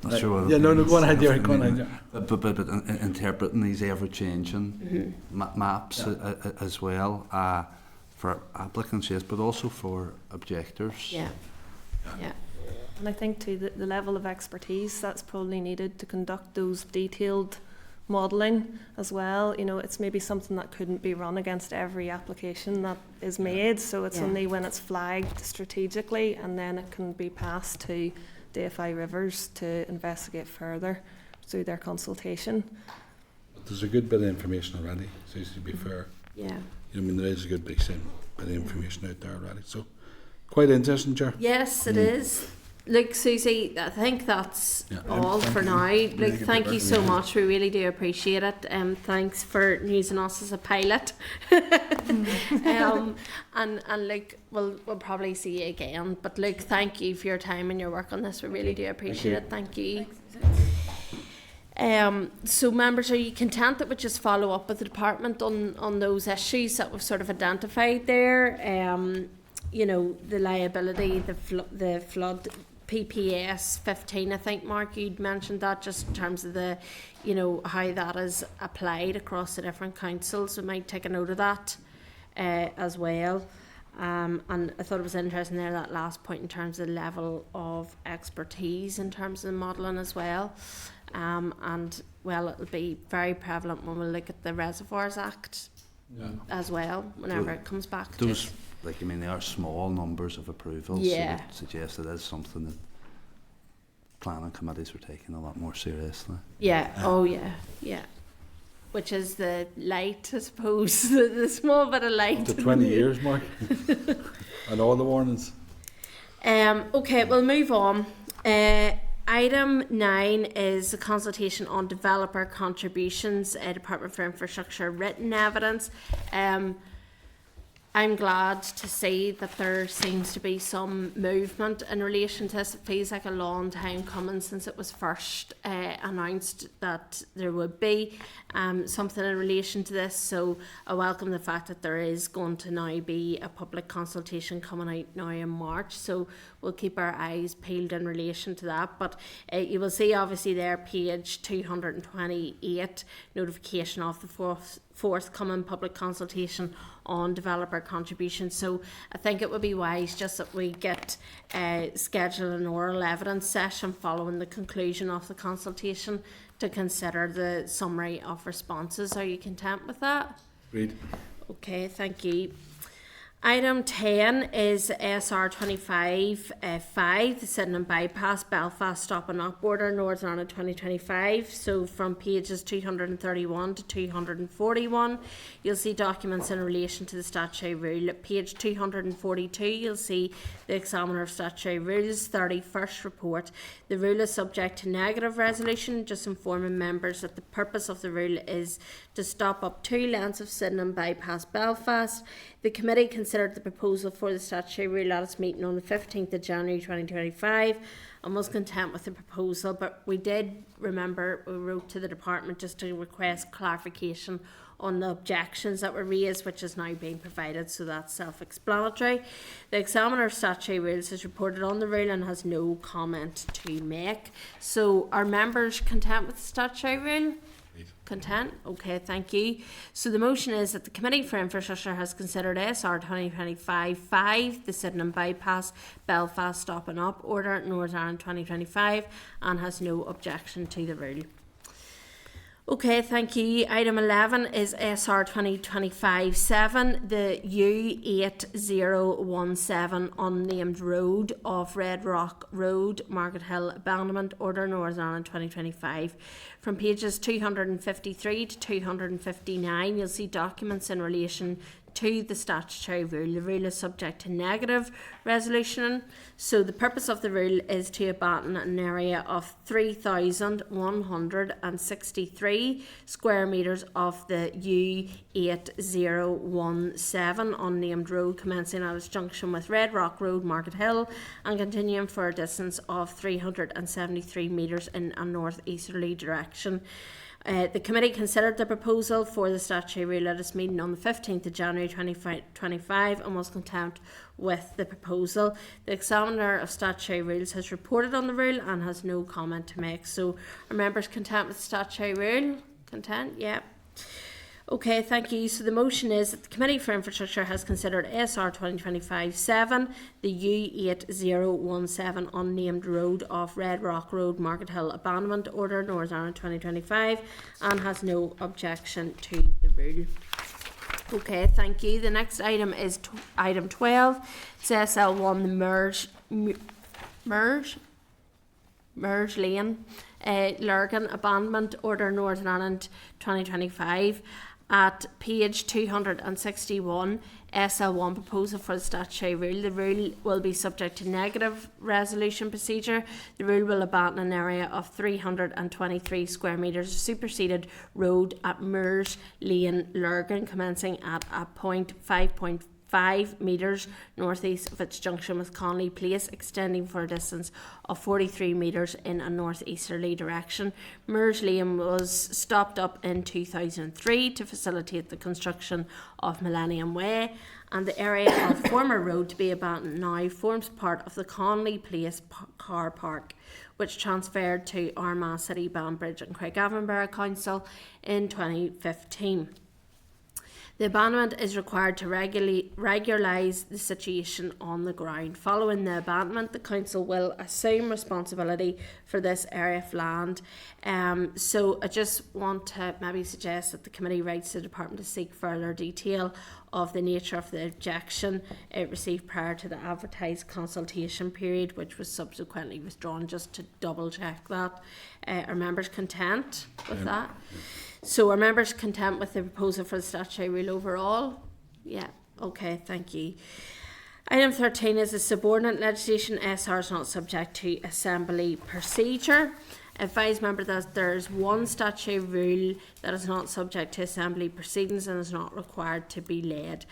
Not sure. Yeah, no, go on ahead. Go on ahead. But interpreting these ever-changing maps as well for applicants, yes, but also for objectors. Yeah. And I think too that the level of expertise that's probably needed to conduct those detailed modelling as well. You know, it's maybe something that couldn't be run against every application that is made, so it's only when it's flagged strategically and then it can be passed to DFI Rivers to investigate further through their consultation. But there's a good bit of information already, so to be fair. Yeah. You know, I mean, there is a good bit of information out there already, so quite interesting, Chair. Yes, it is. Look, Susie, I think that's all for now. Like, thank you so much. We really do appreciate it. Thanks for using us as a pilot. And like, we'll probably see you again. But look, thank you for your time and your work on this. We really do appreciate it. Thank you. So members, are you content that we just follow up with the department on those issues that we've sort of identified there? You know, the liability, the flood, PPS 15, I think, Mark, you'd mentioned that, just in terms of the, you know, how that is applied across the different councils. We might take a note of that as well. And I thought it was interesting there, that last point in terms of the level of expertise in terms of the modelling as well. And, well, it'll be very prevalent when we look at the Reservoirs Act as well, whenever it comes back to it. Like, I mean, they are small numbers of approvals, so it suggests it is something that planning committees are taking a lot more seriously. Yeah, yeah. Which is the light, I suppose, the small bit of light. To 20 years, Mark. And all the warnings. Okay, we'll move on. Item 9 is a consultation on developer contributions, Department for Infrastructure written evidence. I'm glad to see that there seems to be some movement in relation to this. It feels like a long time coming since it was first announced that there would be something in relation to this. So I welcome the fact that there is going to now be a public consultation coming out now in March. So we'll keep our eyes peeled in relation to that. But you will see obviously there, page 228, notification of the forthcoming public consultation on developer contributions. So I think it would be wise just that we get schedule an oral evidence session following the conclusion of the consultation to consider the summary of responses. Are you content with that? Agreed. Okay, thank you. Item 10 is SR 25-5, the Sydenham Bypass Belfast Stop and Up Order, Northern Ireland 2025. So from pages 231 to 241, you'll see documents in relation to the statutory rule. At page 242, you'll see the Examiner of Statutory Rules 31st report. The rule is subject to negative resolution, just informing members that the purpose of the rule is to stop up 2 lanes of Sydenham Bypass Belfast. The committee considered the proposal for the statutory rule at its meeting on the 15th of January 2025 and was content with the proposal, but we did remember, we wrote to the department just to request clarification on the objections that were raised, which is now being provided, so that's self-explanatory. The Examiner of Statutory Rules has reported on the rule and has no comment to make. So are members content with the statutory rule? Content? Okay, thank you. So the motion is that the Committee for Infrastructure has considered SR 2025-5, the Sydenham Bypass Belfast Stop and Up Order, Northern Ireland 2025, and has no objection to the rule. Okay, thank you. Item 11 is SR 2025-7, the U8017 unnamed road off Red Rock Road, Market Hill Abandonment Order, Northern Ireland 2025. From pages 253 to 259, you'll see documents in relation to the statutory rule. The rule is subject to negative resolution. So the purpose of the rule is to abandon an area of 3,163 square metres of the U8017 unnamed road, commencing at its junction with Red Rock Road, Market Hill, and continuing for a distance of 373 metres in a north-easterly direction. The committee considered the proposal for the statutory rule at its meeting on the 15th of January 2025 and was content with the proposal. The Examiner of Statutory Rules has reported on the rule and has no comment to make. So are members content with the statutory rule? Content? Yeah. Okay, thank you. So the motion is that the Committee for Infrastructure has considered SR 2025-7, the U8017 unnamed road off Red Rock Road, Market Hill Abandonment Order, Northern Ireland 2025, and has no objection to the rule. Okay, thank you. The next item is item 12. It's SL1, the Merge Lane, Lurgan Abandonment Order, Northern Ireland 2025. At page 261, SL1 proposal for the statutory rule. The rule will be subject to negative resolution procedure. The rule will abandon an area of 323 square metres of superseded road at Merge Lane, Lurgan, commencing at a point 5.5 metres northeast of its junction with Conley Place, extending for a distance of 43 metres in a northeasterly direction. Merge Lane was stopped up in 2003 to facilitate the construction of Millennium Way, and the area of former road to be abandoned now forms part of the Conley Place car park, which transferred to Armagh City, Banbridge and Craigavon Borough Council in 2015. The abandonment is required to regularize the situation on the ground. Following the abandonment, the council will assume responsibility for this area of land. So I just want to maybe suggest that the committee writes to the department to seek further detail of the nature of the objection it received prior to the advertised consultation period, which was subsequently withdrawn, just to double check that. Are members content with that? So are members content with the proposal for the statutory rule overall? Yeah, okay, thank you. Item 13 is the subordinate legislation. SR is not subject to assembly procedure. Advise member that there is one statutory rule that is not subject to assembly proceedings and is not required to be laid.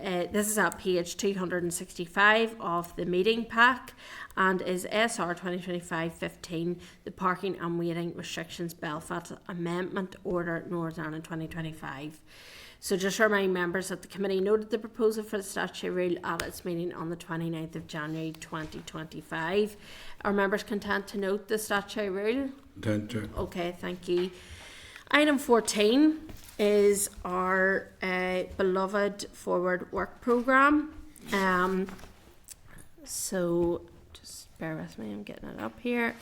This is at page 265 of the meeting pack and is SR 2025-15, the Parking and Waiting Restrictions Belfast Amendment Order, Northern Ireland 2025. So just remind members that the committee noted the proposal for the statutory rule at its meeting on the 29th of January 2025. Are members content to note the statutory rule? Content, Chair. Okay, thank you. Item 14 is our beloved Forward Work Programme. So just bear with me, I'm getting it up here.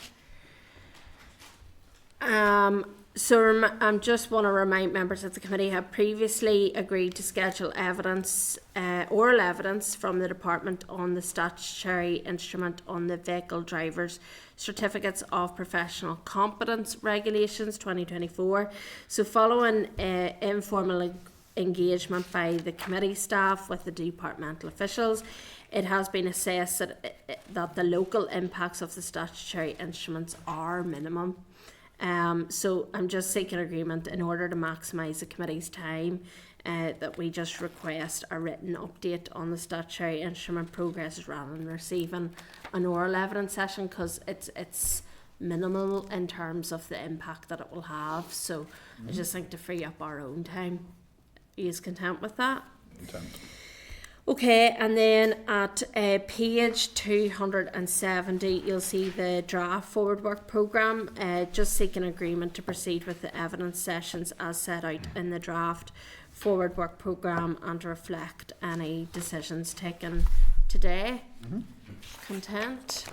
So I just want to remind members that the committee have previously agreed to schedule evidence, oral evidence from the department on the statutory instrument on the vehicle drivers' certificates of professional competence regulations 2024. So following informal engagement by the committee staff with the departmental officials, it has been assessed that the local impacts of the statutory instruments are minimum. So I'm just seeking agreement in order to maximise the committee's time that we just request a written update on the statutory instrument progress rather than receiving an oral evidence session, because it's minimal in terms of the impact that it will have. So I just think to free up our own time. Are you content with that? Content. Okay, and then at page 270, you'll see the draft forward work programme, just seeking agreement to proceed with the evidence sessions as set out in the draft forward work programme and to reflect any decisions taken today. Content?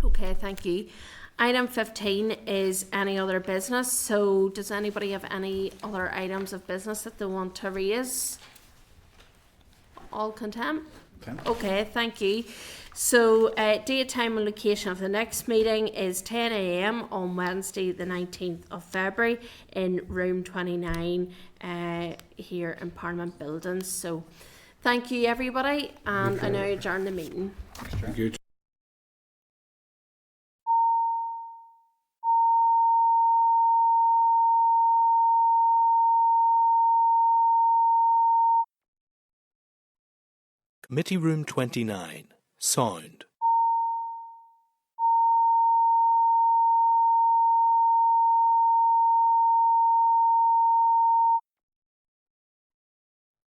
Okay, thank you. Item 15 is any other business. So does anybody have any other items of business that they want to raise? All content? Okay, thank you. So date, time and location of the next meeting is 10 a.m. on Wednesday the 19th of February in room 29 here in Parliament Buildings. So thank you everybody, and I now adjourn the meeting. Thank you. Committee Room 29. Sound.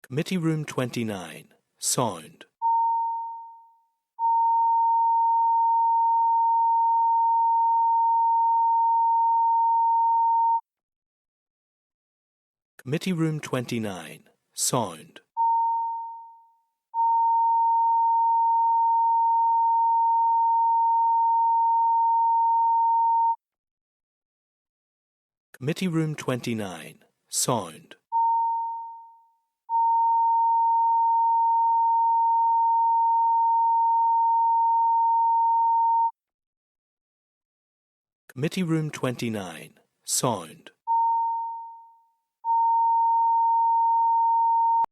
Committee Room 29. Sound. Committee Room 29. Sound. Committee Room 29. Sound. Committee Room 29. Sound.